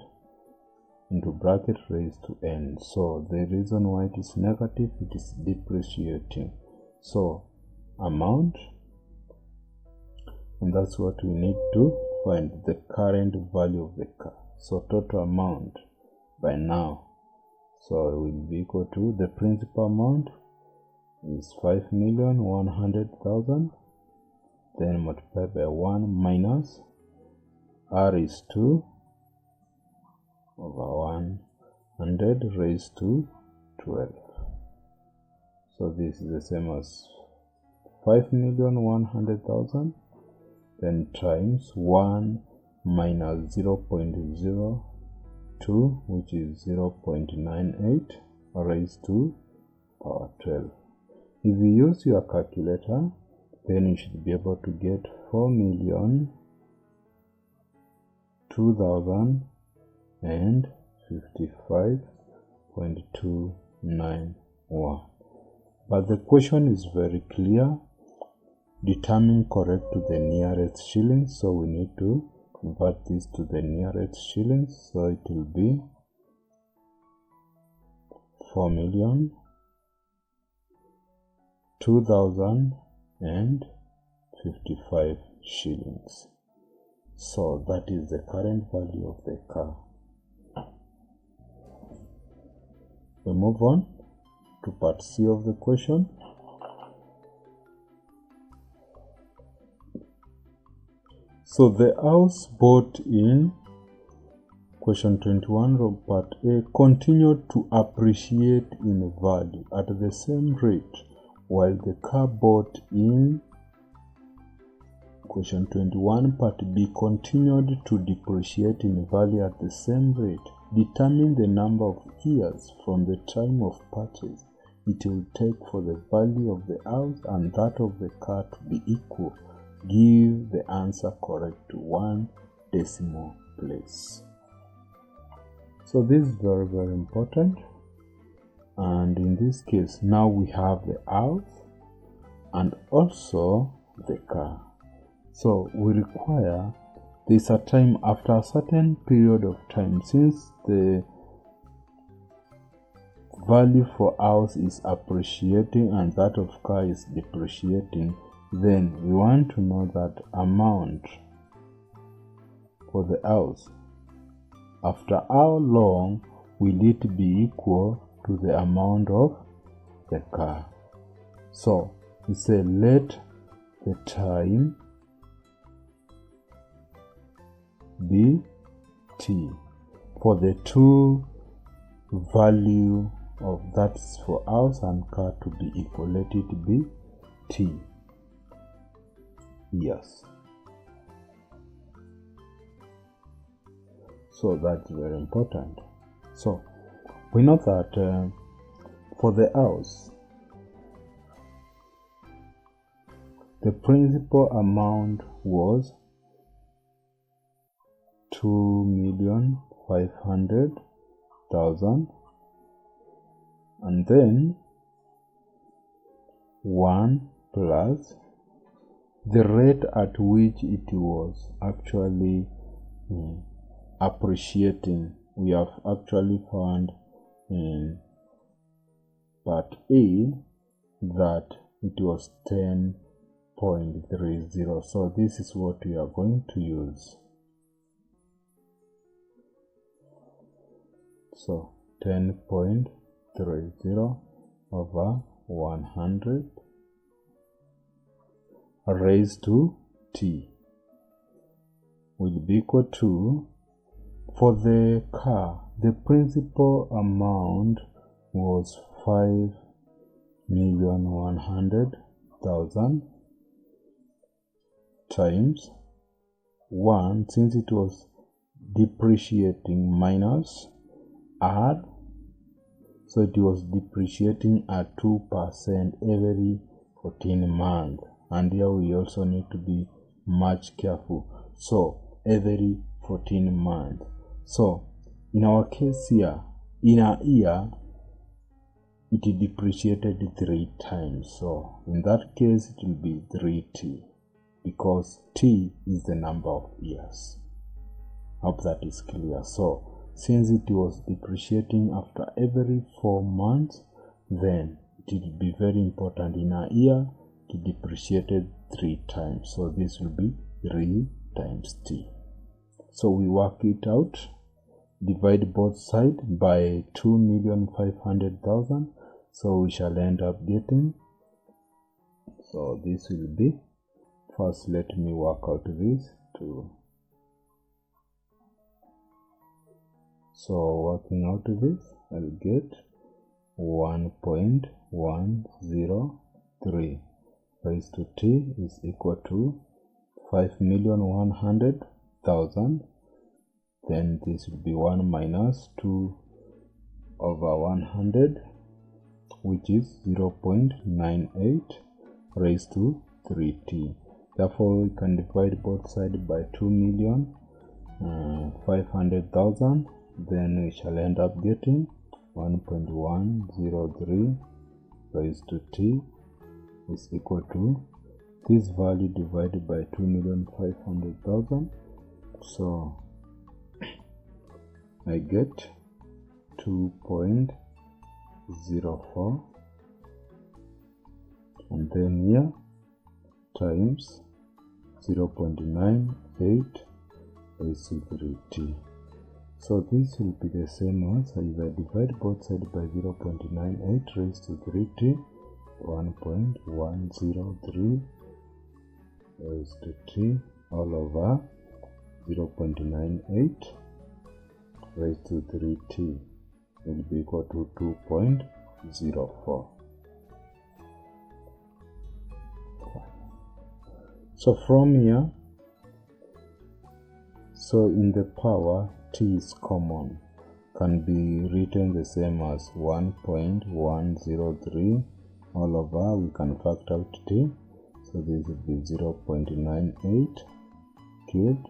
S1: into bracket raised to N. So the reason why it is negative, it is depreciating. So amount, and that's what we need to find the current value of the car. So total amount by now, so it will be equal to, the principal amount is 5,100,000, then multiply by 1 minus R is 2 over 100 raised to 12. So this is the same as 5,100,000, then times 1 minus 0.02, which is 0.98 raised to power 12. If you use your calculator, then you should be able to get 4,002,055.291. But the question is very clear. Determine correct to the nearest shillings, so we need to convert this to the nearest shillings, so it will be 4,002,055 shillings. So that is the current value of the car. We move on to part C of the question. So the house bought in question 21 of part A continued to appreciate in value at the same rate, while the car bought in question 21 part B continued to depreciate in value at the same rate. Determine the number of years from the time of purchase it will take for the value of the house and that of the car to be equal. Give the answer correct to 1 decimal place. So this is very, very important. And in this case, now we have the house and also the car. So we require this a time after a certain period of time, since the value for house is appreciating and that of car is depreciating, then we want to know that amount for the house, after how long will it be equal to the amount of the car. So we say let the time be t for the two value of that's for house and car to be equal. Let it be t years. So that's very important. So we know that for the house, the principal amount was 2,500,000, and then 1 plus the rate at which it was actually appreciating. We have actually found in part A that it was 10.30. So this is what we are going to use. So 10.30 over 100 raised to t will be equal to, for the car, the principal amount was 5,100,000 times 1, since it was depreciating, minus R, so it was depreciating at 2% every 14 months. And here we also need to be much careful. So every 14 months. So in our case here, in a year, it depreciated 3 times. So in that case, it will be 3t, because t is the number of years. Hope that is clear. So since it was depreciating after every 4 months, then it will be very important. In a year, it depreciated 3 times. So this will be 3 times t. So we work it out, divide both sides by 2,500,000. So we shall end up getting, so this will be, first let me work out this too. So working out this, I'll get 1.103 raised to t is equal to 5,100,000. Then this will be 1 minus 2 over 100, which is 0.98 raised to 3t. Therefore, we can divide both sides by 2,500,000. Then we shall end up getting 1.103 raised to t is equal to this value divided by 2,500,000. So I get 2.04, and then here times 0.98 raised to 3t. So this will be the same as, if I divide both sides by 0.98 raised to 3t, 1.103 raised to t all over 0.98 raised to 3t will be equal to 2.04. So from here, so in the power, t is common, can be written the same as 1.103 all over, we can factor out t, so this will be 0.98 cubed,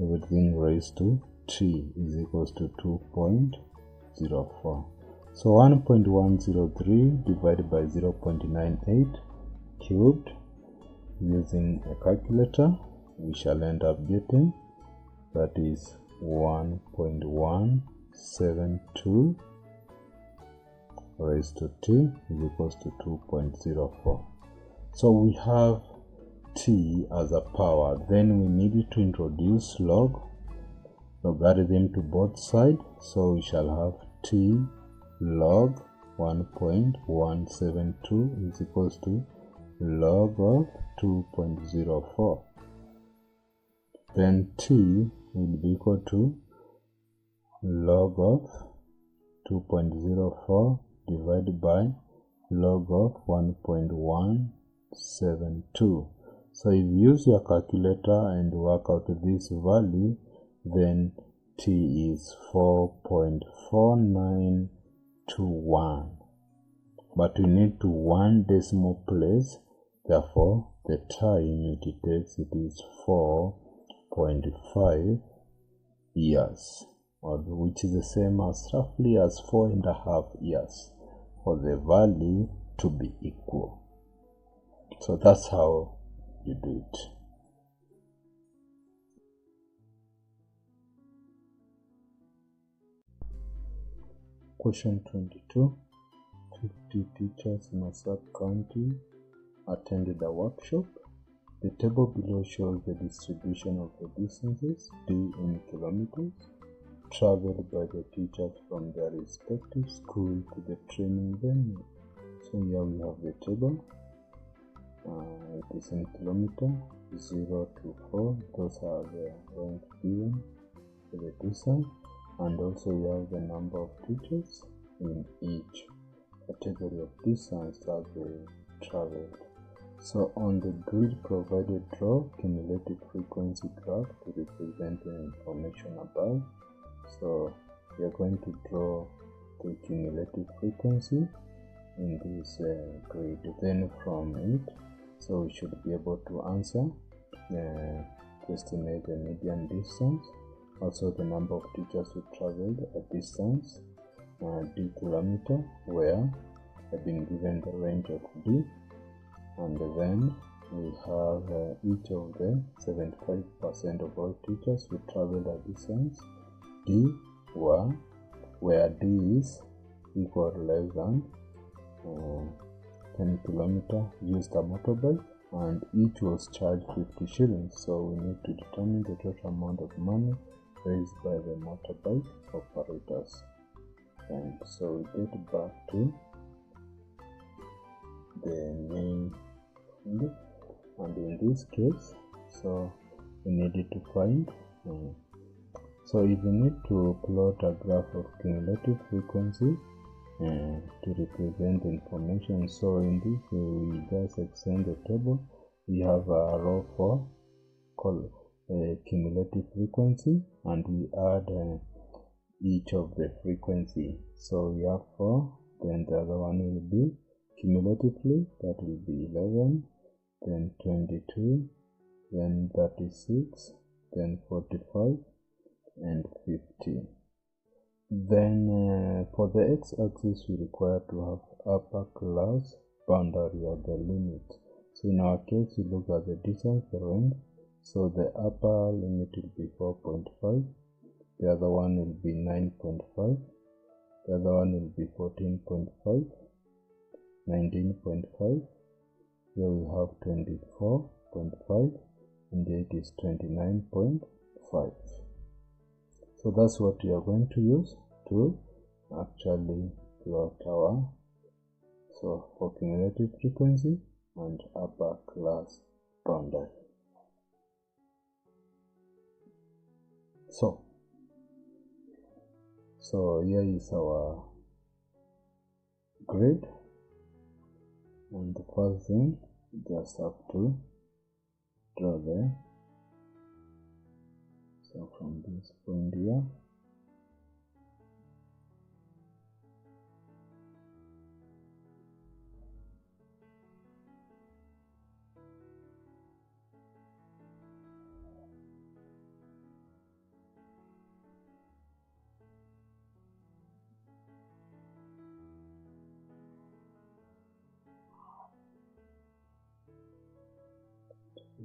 S1: everything raised to t is equals to 2.04. So 1.103 divided by 0.98 cubed, using a calculator, we shall end up getting, that is 1.172 raised to t is equals to 2.04. So we have t as a power, then we need to introduce logarithm to both sides, so we shall have t log 1.172 is equals to log of 2.04. Then t will be equal to log of 2.04 divided by log of 1.172. So if you use your calculator and work out this value, then t is 4.4921. But we need to 1 decimal place, therefore the time it takes, it is 4.5 years, or which is the same as roughly as 4.5 years for the value to be equal. So that's how you do it. Question 22. 50 teachers in a sub-county attended a workshop. The table below shows the distribution of the distances, d in kilometers, traveled by the teachers from their respective school to the training venue. So here we have the table. It is in kilometer, 0 to 4, those are the rank given for the distance, and also we have the number of teachers in each category of distance that they traveled. So on the grid provided, draw cumulative frequency graph to represent the information above. So we are going to draw the cumulative frequency in this grid. Then from it, so we should be able to answer, to estimate the median distance, also the number of teachers who traveled a distance, d kilometer, where I've been given the range of d, and then we have each of the 75% of all teachers who traveled a distance, d, where d is equal or less than 10 kilometer, used a motorbike, and each was charged 50 shillings. So we need to determine the total amount of money raised by the motorbike operators. And so we get back to the main fund, and in this case, so we needed to find so if you need to plot a graph of cumulative frequency to represent the information, so in this we just extend the table. We have a row for cumulative frequency, and we add each of the frequency. So we have 4, then the other one will be cumulatively, that will be 11, then 22, then 36, then 45, and 15. Then for the x-axis we require to have upper class boundary or the limit. So in our case we look at the distance, the range. So the upper limit will be 4.5, the other one will be 9.5, the other one will be 14.5, 19.5, here we have 24.5, and it is 29.5. So that's what we are going to use to actually plot our, so for cumulative frequency and upper class boundary. So here is our grid, and the first thing we just have to draw there. So from this point here,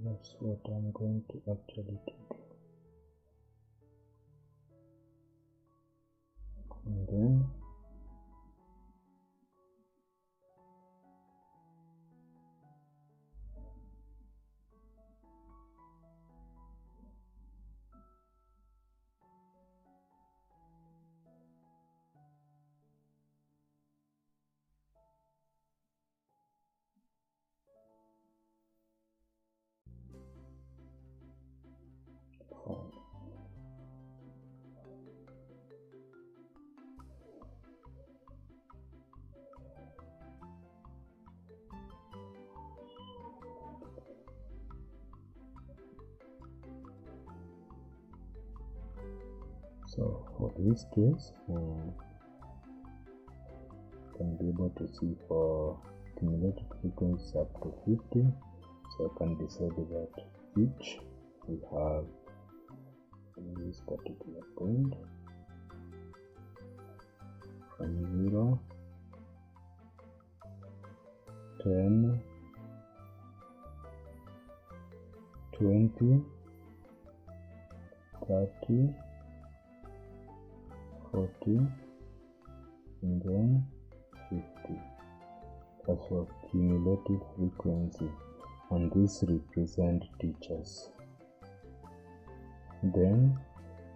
S1: that's what I'm going to actually do. And then so for this case, can be able to see for cumulative frequencies up to 50. So I can decide that each we have in this particular point from 0, 10, 20, 30, 40, and then 50. That's for cumulative frequency, and this represent teachers. Then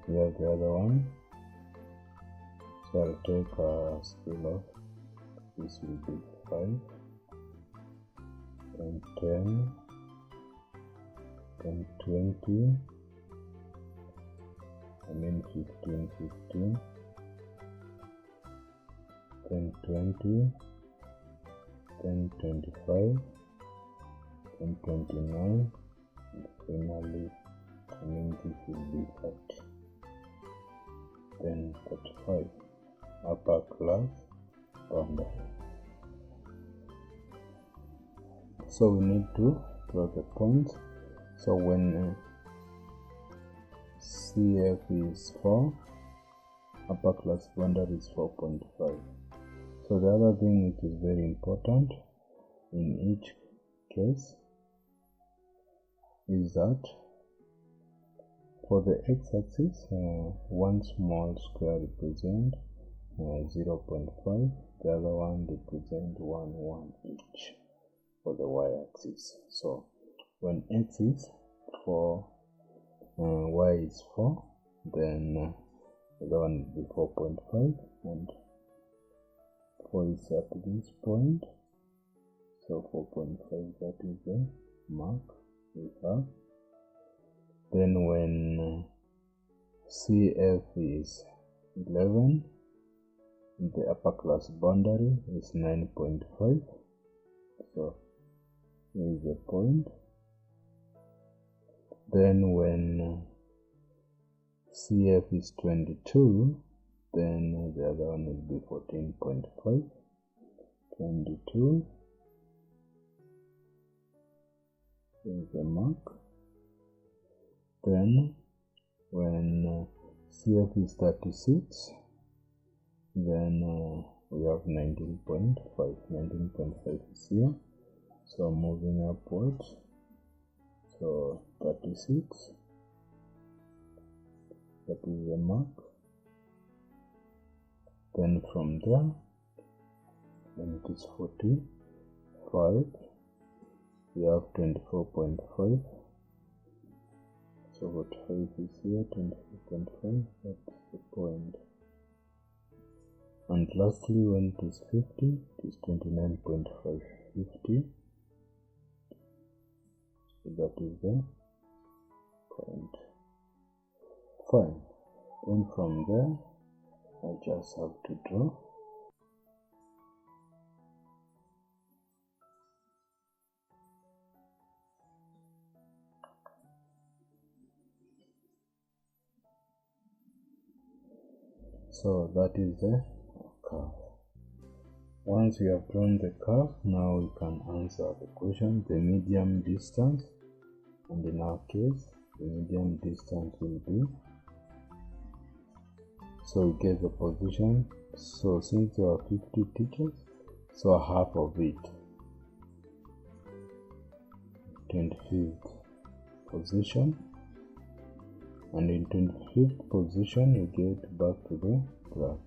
S1: we have the other one. So I'll take a scale of, this will be 5, then 10, then 20, 15, then 20, then 25, then 29, and finally this will be 30, then 35, upper class boundary. So we need to draw the points. So when CF is 4, upper class boundary is 4.5. So the other thing which is very important in each case is that for the x-axis, one small square represents 0.5, the other one represents 1 each. for the y-axis. So when x is 4, y is 4, then the other one will be 4.5, and 4 is at this point, so 4.5, that is the mark we have. Then when CF is 11, the upper class boundary is 9.5, so here is the point. Then when CF is 22, then the other one will be 14.5, 22, here is the mark. Then when CF is 36, then we have 19.5. 19.5 is here, so moving upwards, so 36, that is the mark. Then from there, when it is 45, we have 24.5, so 45 is here, 24.5, that's the point. And lastly, when it is 50, it is 29.5, 50, so that is the point. Fine. Then from there, I just have to draw. So that is the curve. Once we have drawn the curve, now we can answer the question, the medium distance, and in our case, the medium distance will be, so we get the position. So since there are 50 teachers, so half of it, 25th position, and in 25th position we get back to the graph.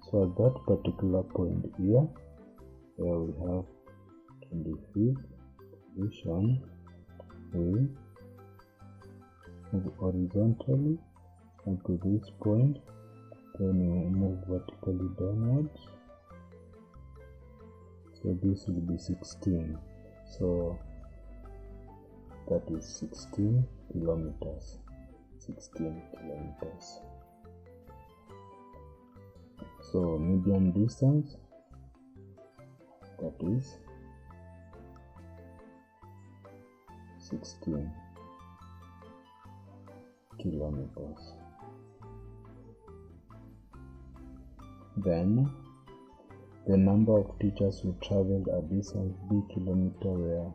S1: So at that particular point here, where we have 25th position, we move horizontally up to this point, then we move vertically downwards, so this will be 16, so that is 16 kilometers. 16 kilometers. So median distance, that is 16 kilometers. Then the number of teachers who traveled a distance b kilometer, where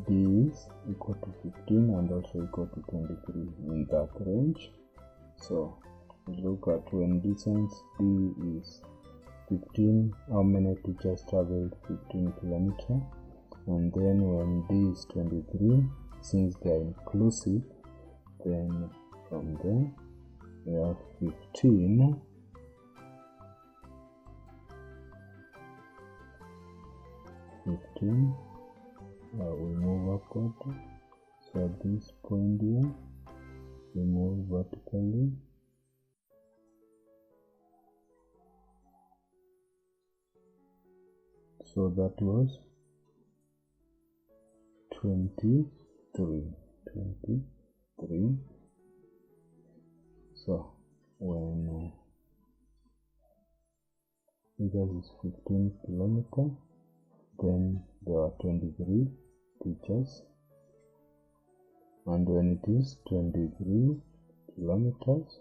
S1: b is equal to 15 and also equal to 23 in that range. So look at when distance b is 15, how many teachers traveled 15 kilometers, and then when d is 23, since they are inclusive, then from there we have 15 we move upward, so at this point here we move vertically, so that was 23. So when this is 15 kilometers, then there are 23 teachers, and when it is 23 kilometers,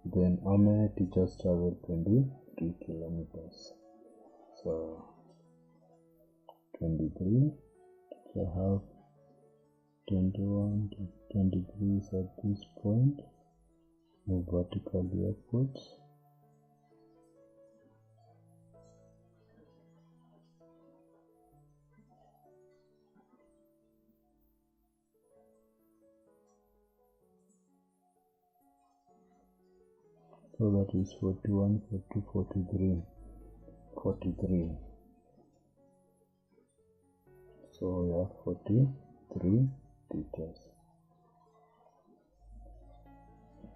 S1: then how many teachers travel 23 kilometers? So 23, so I have 21 to 23 is at this point, move vertically upwards, so that is 41, 42, 43, So we have 43 teachers.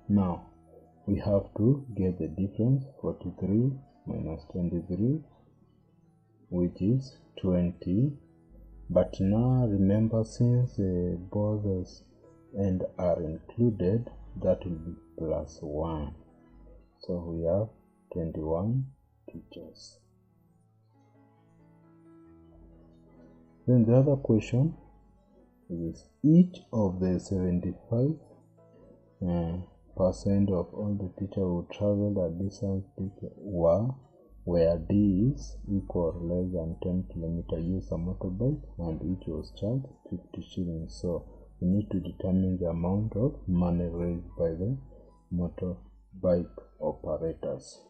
S1: Now we have to get the difference. 43 minus 23, which is 20. But now remember, since both S and R included, that will be plus 1. So we have 21 teachers. Then the other question is, each of the 75% of all the teachers who travel a distance where D is equal or less than 10 kilometers use a motorbike, and each was charged 50 shillings. So we need to determine the amount of money raised by the motorbike operators.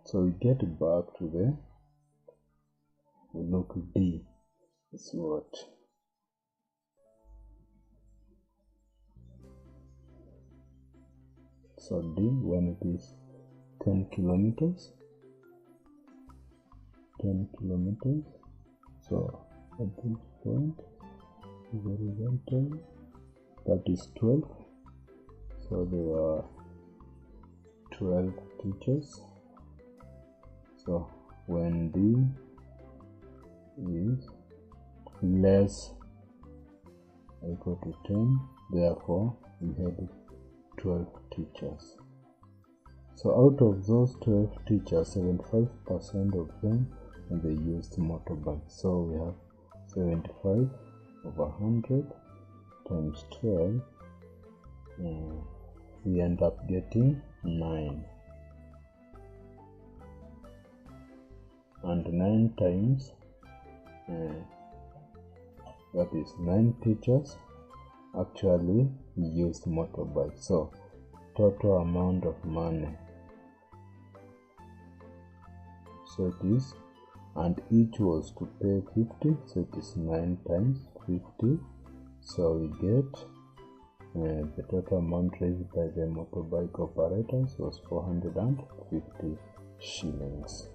S1: So we get back to we look D is what? So D, when it is 10 kilometers, so at this point horizontal, that is 12. So there are 12 teachers. So when D is less or equal to 10, therefore we had 12 teachers. So out of those 12 teachers, 75% of them they used motorbikes. So we have 75 over 100 times 12. We end up getting 9. And 9 times, that is 9 teachers actually used motorbikes. So total amount of money, so it is, and each was to pay 50, so it is 9 times 50. So we get the total amount raised by the motorbike operators was 450 shillings.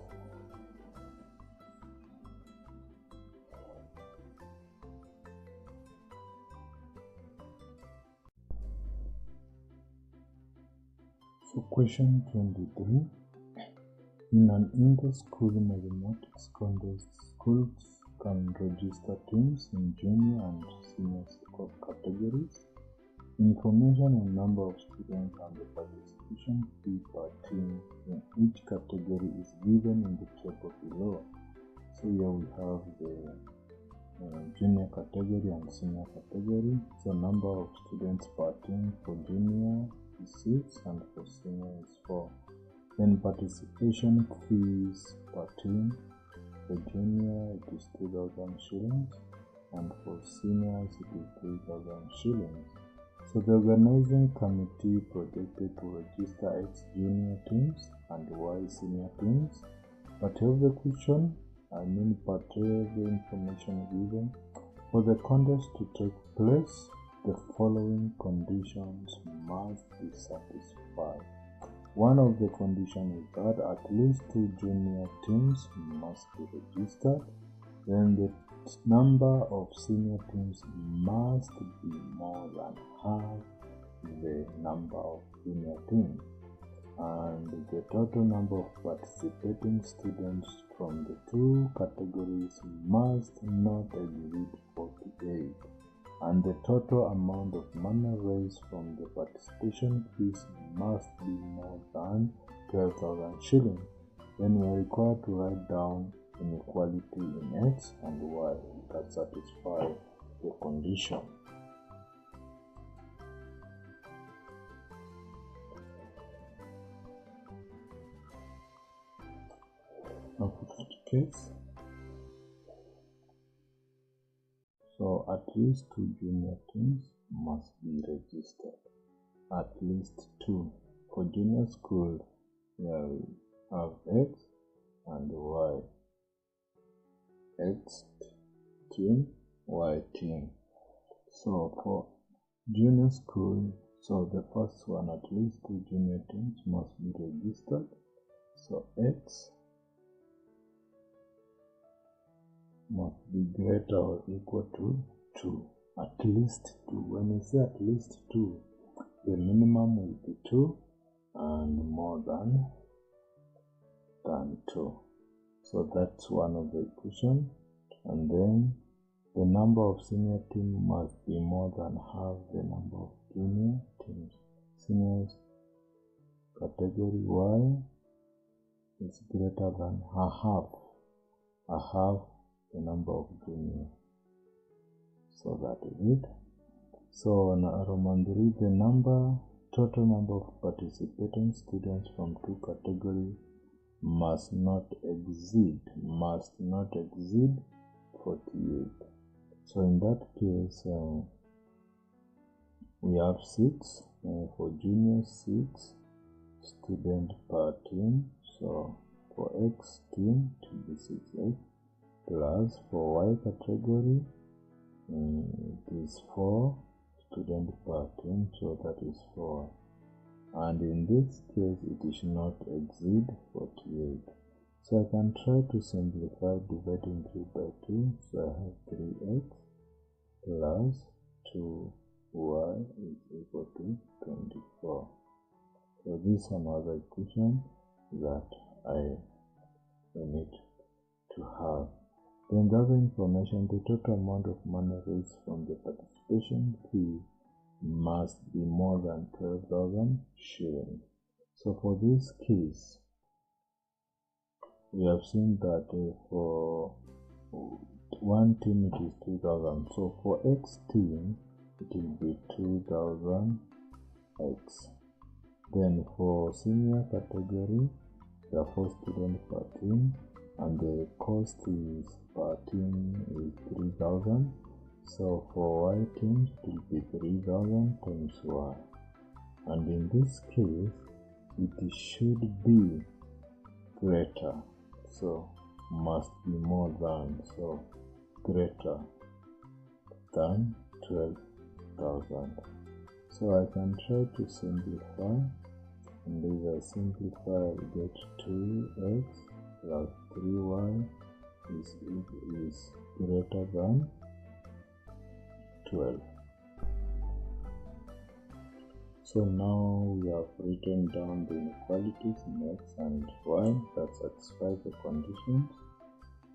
S1: So question 23. In an inter-school mathematics contest, schools can register teams in junior and senior school categories. Information on number of students and the participation fee per team in each category is given in the table below. So here we have the junior category and senior category. So number of students per team for junior is 6 and for senior is 4. Then participation fees per team. For junior it is 2,000 shillings and for seniors it is 3,000 shillings. So the organizing committee projected to register X junior teams and Y senior teams. Part of the question, part of the information given. For the contest to take place, the following conditions must be satisfied. One of the conditions is that at least 2 junior teams must be registered. Then the number of senior teams must be more than half the number of junior teams. And the total number of participating students from the 2 categories must not exceed 48. And the total amount of money raised from the participation fees must be more than 12,000 shillings. Then we are required to write down inequality in X and Y that satisfy the condition. Now for the case, so at least 2 junior teams must be registered. At least 2. For junior school, here we have X and Y. X team, Y team. So for junior school, so the first one, at least 2 junior teams must be registered. So X must be greater or equal to 2. At least 2. When we say at least 2, the minimum will be 2 and more than 2. So that's one of the equations. And then the number of senior team must be more than half the number of junior teams. Seniors category Y is greater than a half the number of junior. So that is it. So now Roman 3, the total number of participating students from two categories must not exceed 48. So in that case, we have 6 for junior, 6 students per team. So for X team it will be 6X, plus for Y category it is 4 students per team, so that is 4. And in this case it should not exceed 48. So I can try to simplify dividing 3 by 2. So I have 3x plus 2y is equal to 24. So this is another equation that I need to have. Then the other information, the total amount of money raised from the participation fee must be more than 12,000 shillings. So for this case, we have seen that for one team it is 2,000. So for X team it will be 2,000 X. Then for senior category, there are 4 students per team, and the cost is per team is 3,000. So for Y team it will be 3,000 times Y. And in this case, it should be greater. So must be more than, so greater than 12,000. So I can try to simplify, and if I simplify I will get 2x plus 3y is greater than 12. So now we have written down the inequalities in X and Y that satisfy the conditions,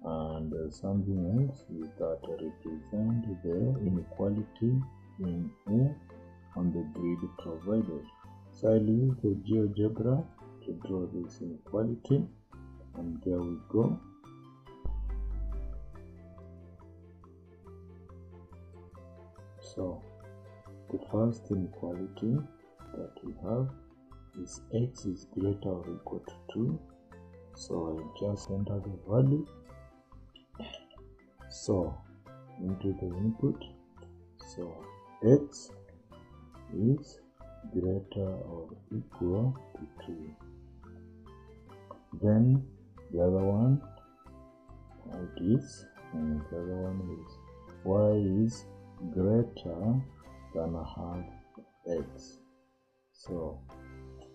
S1: and something else is that represent the inequality in A on the grid provided. So I'll use the GeoGebra to draw this inequality, and there we go. So the first inequality that we have is X is greater or equal to 2. So I just enter the value. So into the input, so X is greater or equal to 2. Then the other one it is, and the other one is Y is greater than a half X. So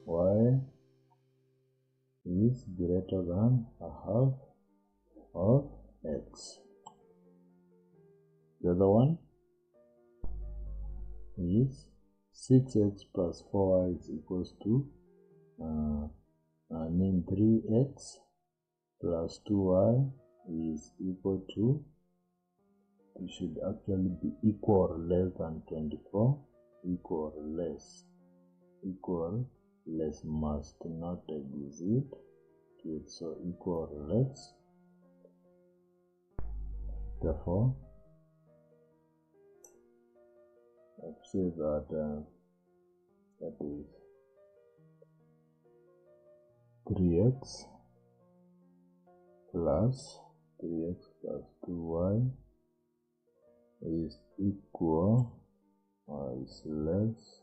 S1: Y is greater than a half of X. The other one is 6x plus 4y is equals to 3x plus 2y is equal to, it should actually be equal or less than 24. Equal less must not exceed it, so equal or less. Therefore I'd say that that is 3x plus 2y is equal or is less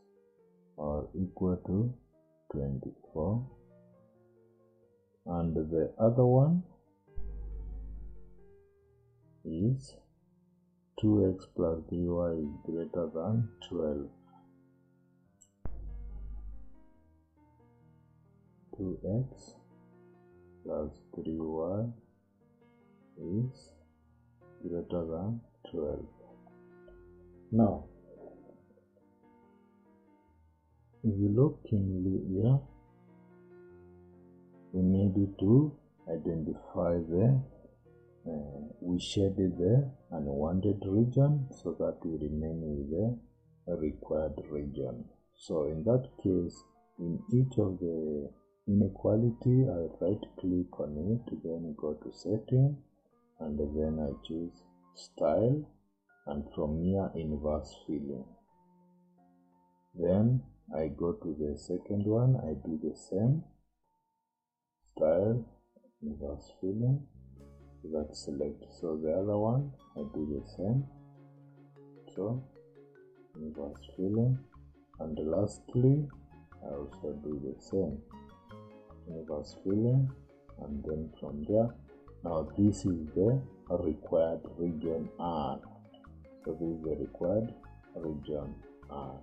S1: or equal to 24, and the other one is 2x plus 3y is greater than 12. 2x plus 3y is greater than 12. Now, if you look keenly here, we need to identify we shaded the unwanted region so that we remain with the required region. So in that case, in each of the inequality, I right click on it, then go to setting, and then I choose style, and from here inverse filling. Then I go to the second one, I do the same, style, inverse filling, that select. So the other one I do the same, so inverse filling, and lastly I also do the same, inverse filling, and then from there, now this is the required region R. So this is the required region R,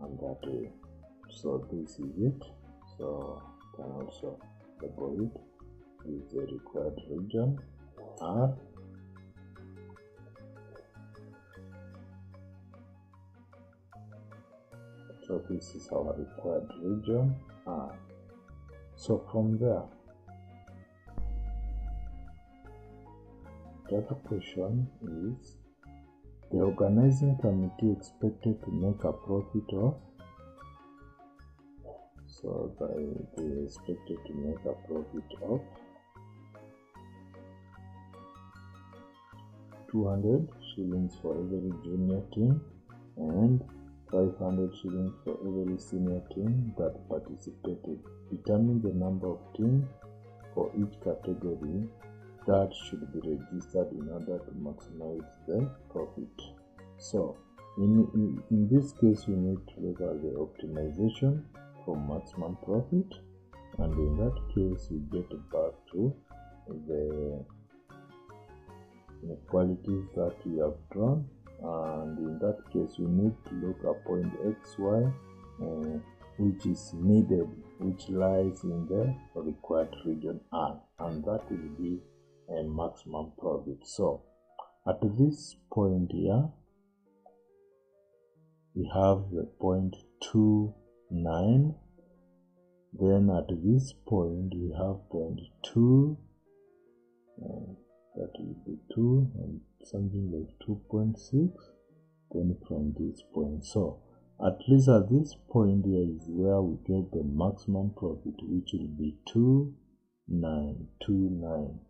S1: and that way. So this is it. So you can also label it with the required region R. So this is our required region R. So from there, the other question is, the organizing committee expected to make a profit of, so they expected to make a profit of 200 shillings for every junior team and 500 shillings for every senior team that participated. Determine the number of teams for each category that should be registered in order to maximize the profit. So in this case, we need to look at the optimization for maximum profit, and in that case we get back to the inequalities that we have drawn, and in that case we need to look at point xy which is needed, which lies in the required region R, and that will be a maximum profit. So at this point here we have the point 2,9, then at this point we have point 2, that will be 2 and something like 2.6, then from this point. So at least at this point here is where we get the maximum profit, which will be 2,929.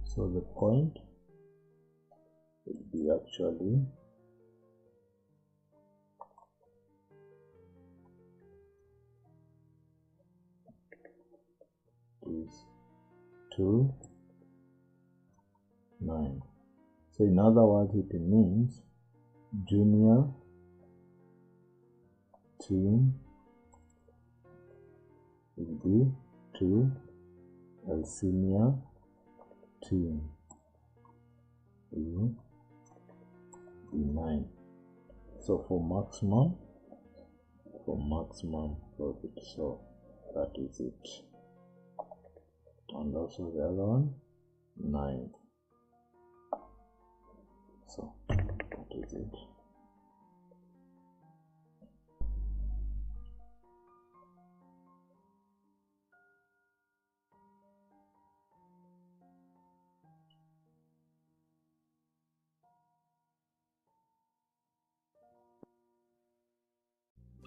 S1: So the point will be actually is 2,9. So in other words, it means junior team will be 2 and senior team will be 9. So for maximum profit, so that is it. And also the other one 9. So that is it.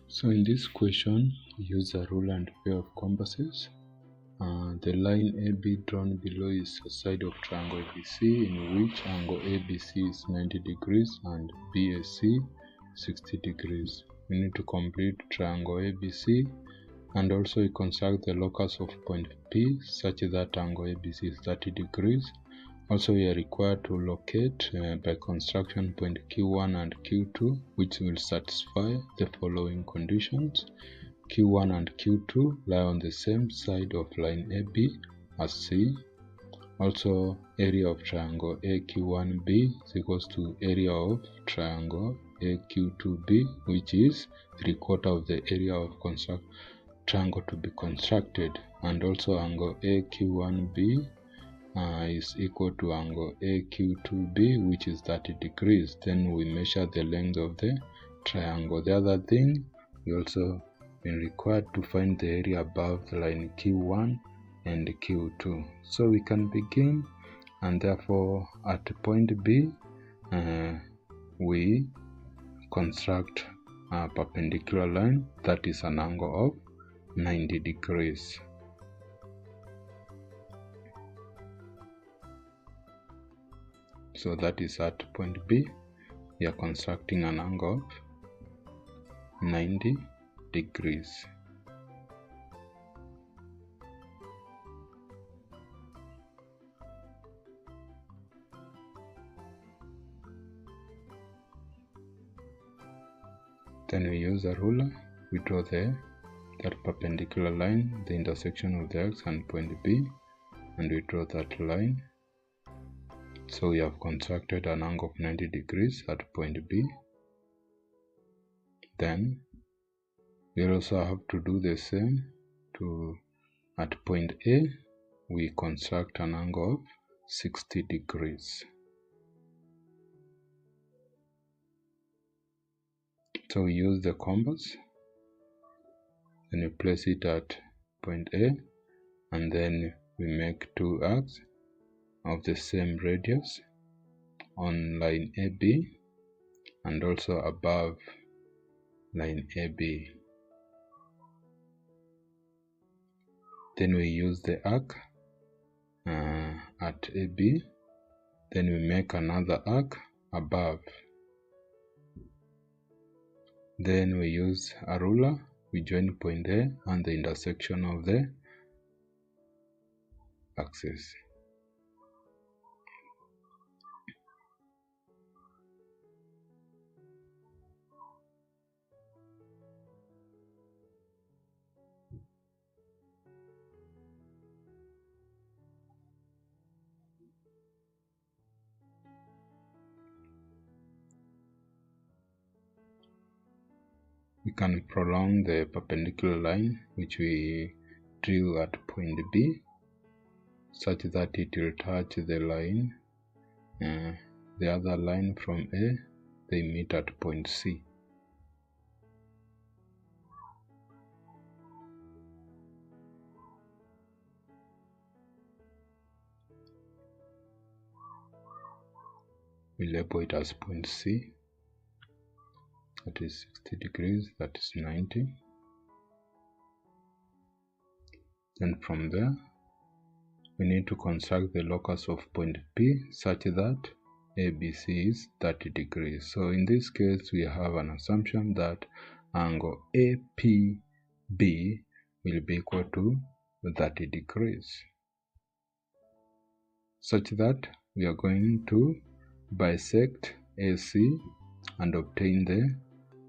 S2: So in this question, we use a rule and pair of compasses. The line AB drawn below is a side of triangle ABC, in which angle ABC is 90 degrees and BAC 60 degrees. We need to complete triangle ABC, and also we construct the locus of point P such that angle ABC is 30 degrees. Also, we are required to locate by construction point Q1 and Q2, which will satisfy the following conditions. Q1 and Q2 lie on the same side of line AB as C. Also, area of triangle AQ1B is equals to area of triangle AQ2B, which is 3/4 of the area of triangle to be constructed. And also angle AQ1B is equal to angle AQ2B, which is 30 degrees. Then we measure the length of the triangle. The other thing, we also been required to find the area above the line Q1 and Q2. So we can begin, and therefore at point B, we construct a perpendicular line that is an angle of 90 degrees. So that is at point B, we are constructing an angle of 90 degrees. Then we use a ruler, we draw that perpendicular line, the intersection of the x and point B, and we draw that line. So we have constructed an angle of 90 degrees at point B. Then we also have to do the same at point A. We construct an angle of 60 degrees. So we use the compass, then we place it at point A, and then we make two arcs of the same radius on line AB and also above line AB. Then we use the arc at AB, then we make another arc above. Then we use a ruler, we join point A and the intersection of the axis. We can prolong the perpendicular line which we drew at point B such that it will touch the line, the other line from A, they meet at point C. We label it as point C. That is 60 degrees, that is 90. Then from there, we need to construct the locus of point P such that ABC is 30 degrees. So in this case, we have an assumption that angle APB will be equal to 30 degrees, such that we are going to bisect AC and obtain the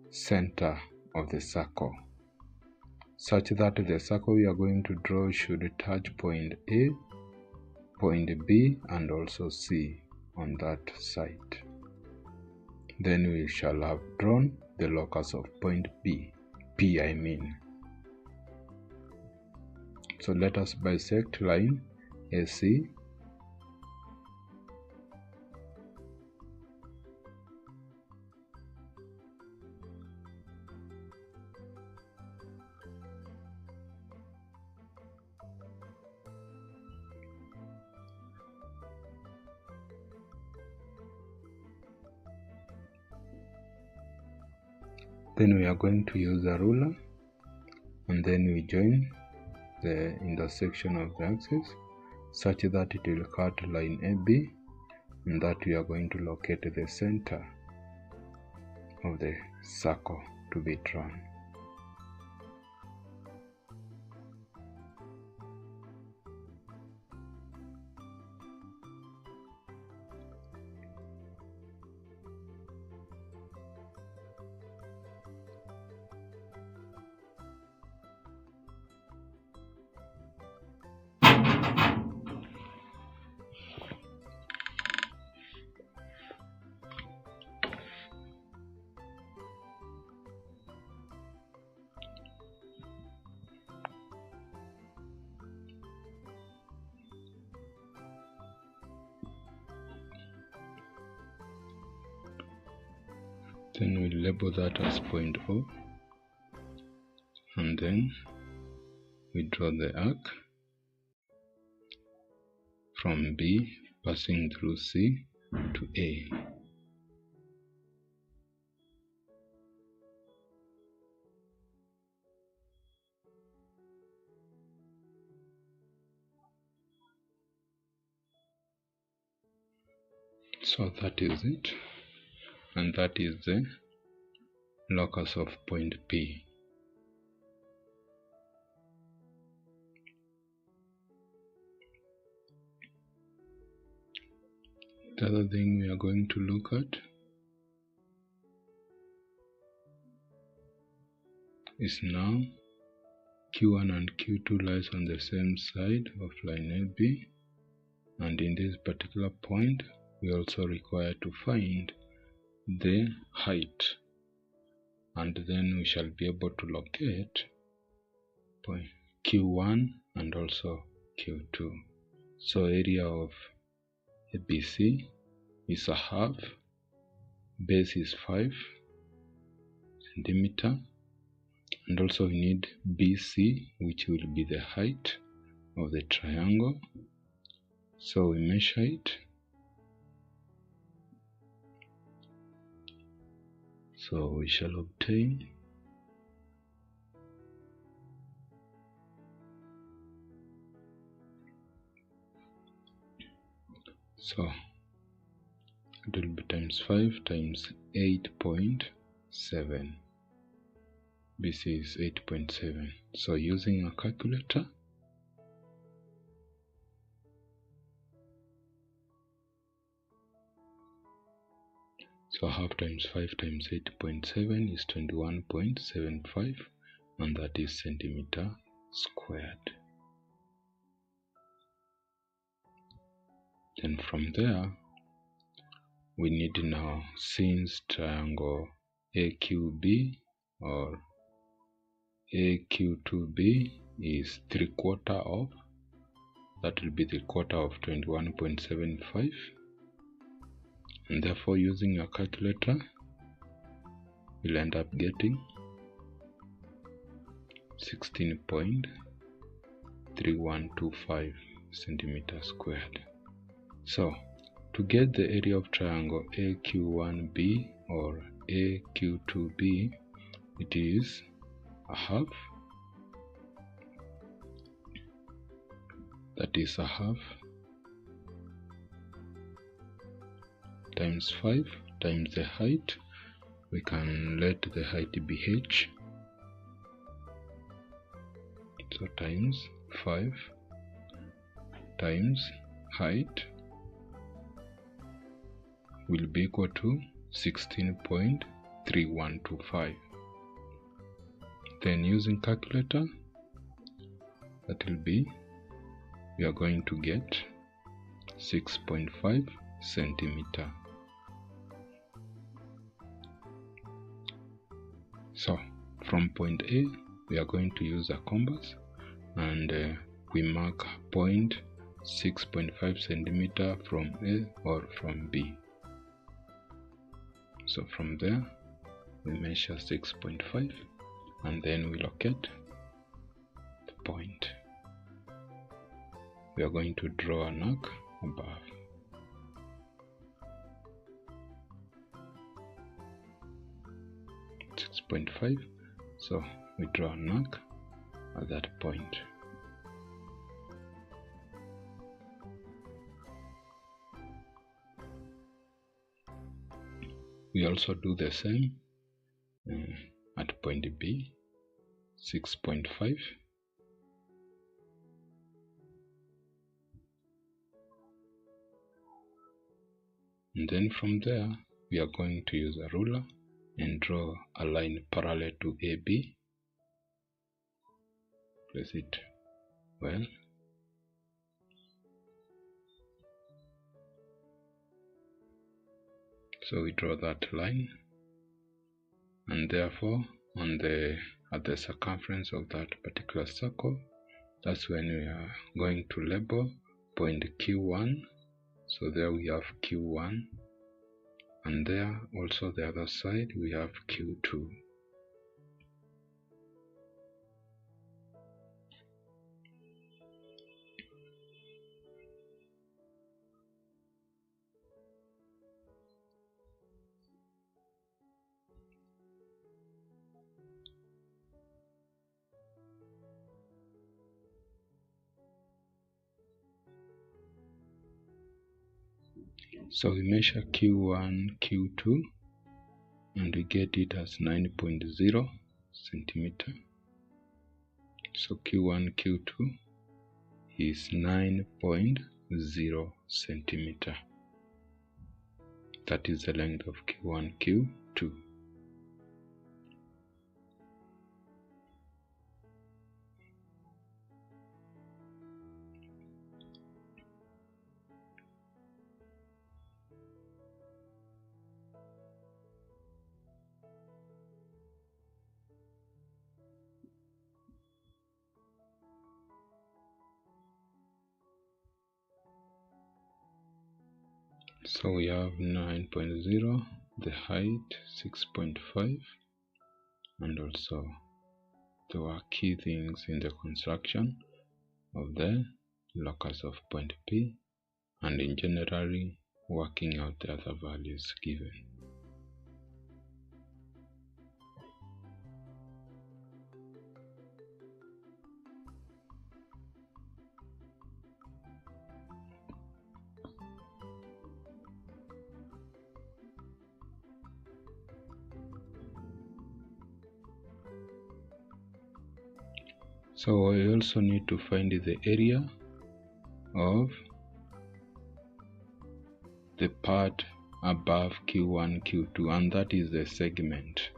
S2: center of the circle, such that the circle we are going to draw should touch point A, point B, and also C on that side. Then we shall have drawn the locus of point P. So let us bisect line AC . Then we are going to use a ruler, and then we join the intersection of the axis such that it will cut line AB, and that we are going to locate the center of the circle to be drawn. Then we label that as point O, and then we draw the arc from B passing through C to A. So that is it, and that is the locus of point P. The other thing we are going to look at is now Q1 and Q2 lies on the same side of line AB, and in this particular point we also require to find the height, and then we shall be able to locate point Q1 and also Q2. So area of ABC is a half, base is 5 centimeter, and also we need BC, which will be the height of the triangle. So we measure it. So we shall obtain it will be times 5 times 8.7. BC is 8.7. So using a calculator, so half times 5 times 8.7 is 21.75, and that is centimeter squared. Then from there, we need now, since triangle AQB or AQ2B is 3/4 of, that will be the quarter of 21.75, and therefore using a calculator we'll end up getting 16.3125 centimeters squared. So to get the area of triangle AQ1B or AQ2B, it is a half, that is a half times 5 times the height. We can let the height be h, so times 5 times height will be equal to 16.3125. Then using calculator, that will be, we are going to get 6.5 centimeter. So from point A we are going to use a compass, and we mark point 6.5 centimeter from A or from B. So from there we measure 6.5 and then we locate the point. We are going to draw an arc above. .5, so we draw an arc at that point. We also do the same at point B, 6.5. And then from there we are going to use a ruler and draw a line parallel to AB. Place it well. So we draw that line, and therefore at the circumference of that particular circle, that's when we are going to label point Q1. So there we have Q1, and there also the other side we have Q2. So we measure Q1, Q2, and we get it as 9.0 centimeter. So Q1, Q2 is 9.0 centimeter. That is the length of Q1, Q2. So we have 9.0, the height 6.5, and also there were key things in the construction of the locus of point P, and in generally working out the other values given. So we also need to find the area of the part above Q1, Q2, and that is the segment.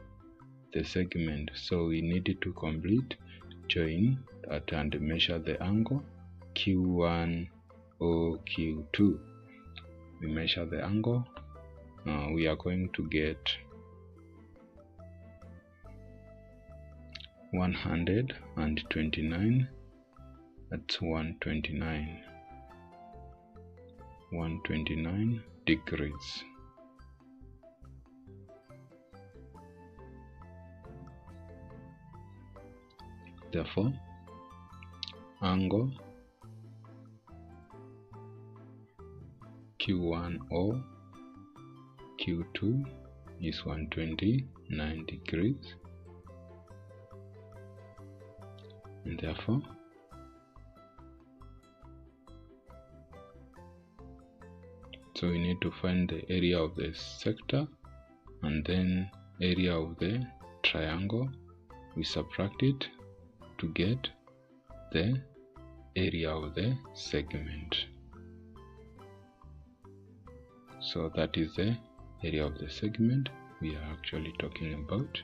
S2: So we need to complete join that and measure the angle Q1 or Q2. We measure the angle. We are going to get 129. That's 129 degrees. Therefore, angle Q1 or Q2 is 129 degrees, and therefore so we need to find the area of the sector and then area of the triangle. We subtract it to get the area of the segment. So that is the area of the segment we are actually talking about.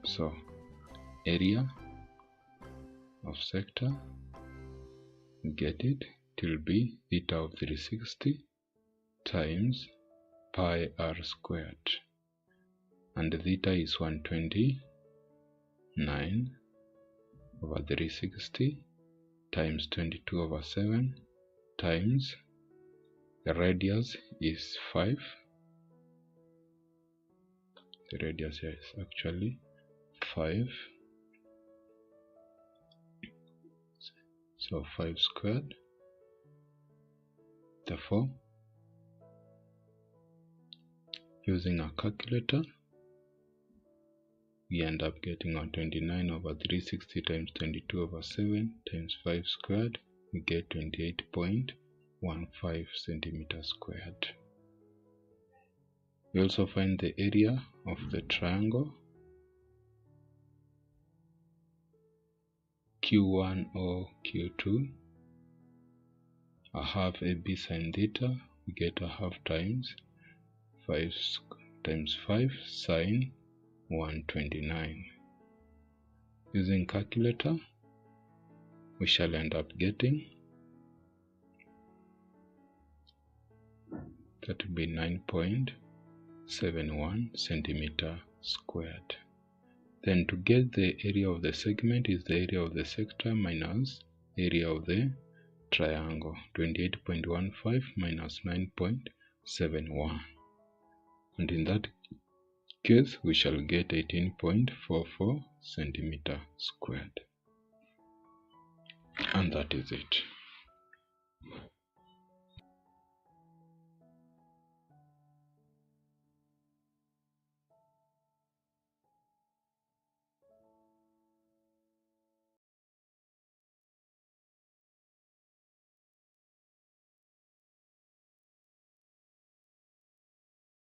S2: So area of sector, we get it, it will be theta of 360 times pi r squared, and theta is 129 over 360 times 22 over 7 times the radius is 5. The radius here is actually 5. So 5 squared. Therefore, using a calculator, we end up getting 129 over 360 times 22 over 7 times 5 squared. We get 28.15 centimeters squared. We also find the area of the triangle Q1 or Q2, a half AB sine theta, we get a half times 5 times 5 sine 129. Using calculator, we shall end up getting that will be 9.71 centimeter squared. Then to get the area of the segment is the area of the sector minus area of the triangle. 28.15 minus 9.71. and in that case we shall get 18.44 centimeter squared. And that is it.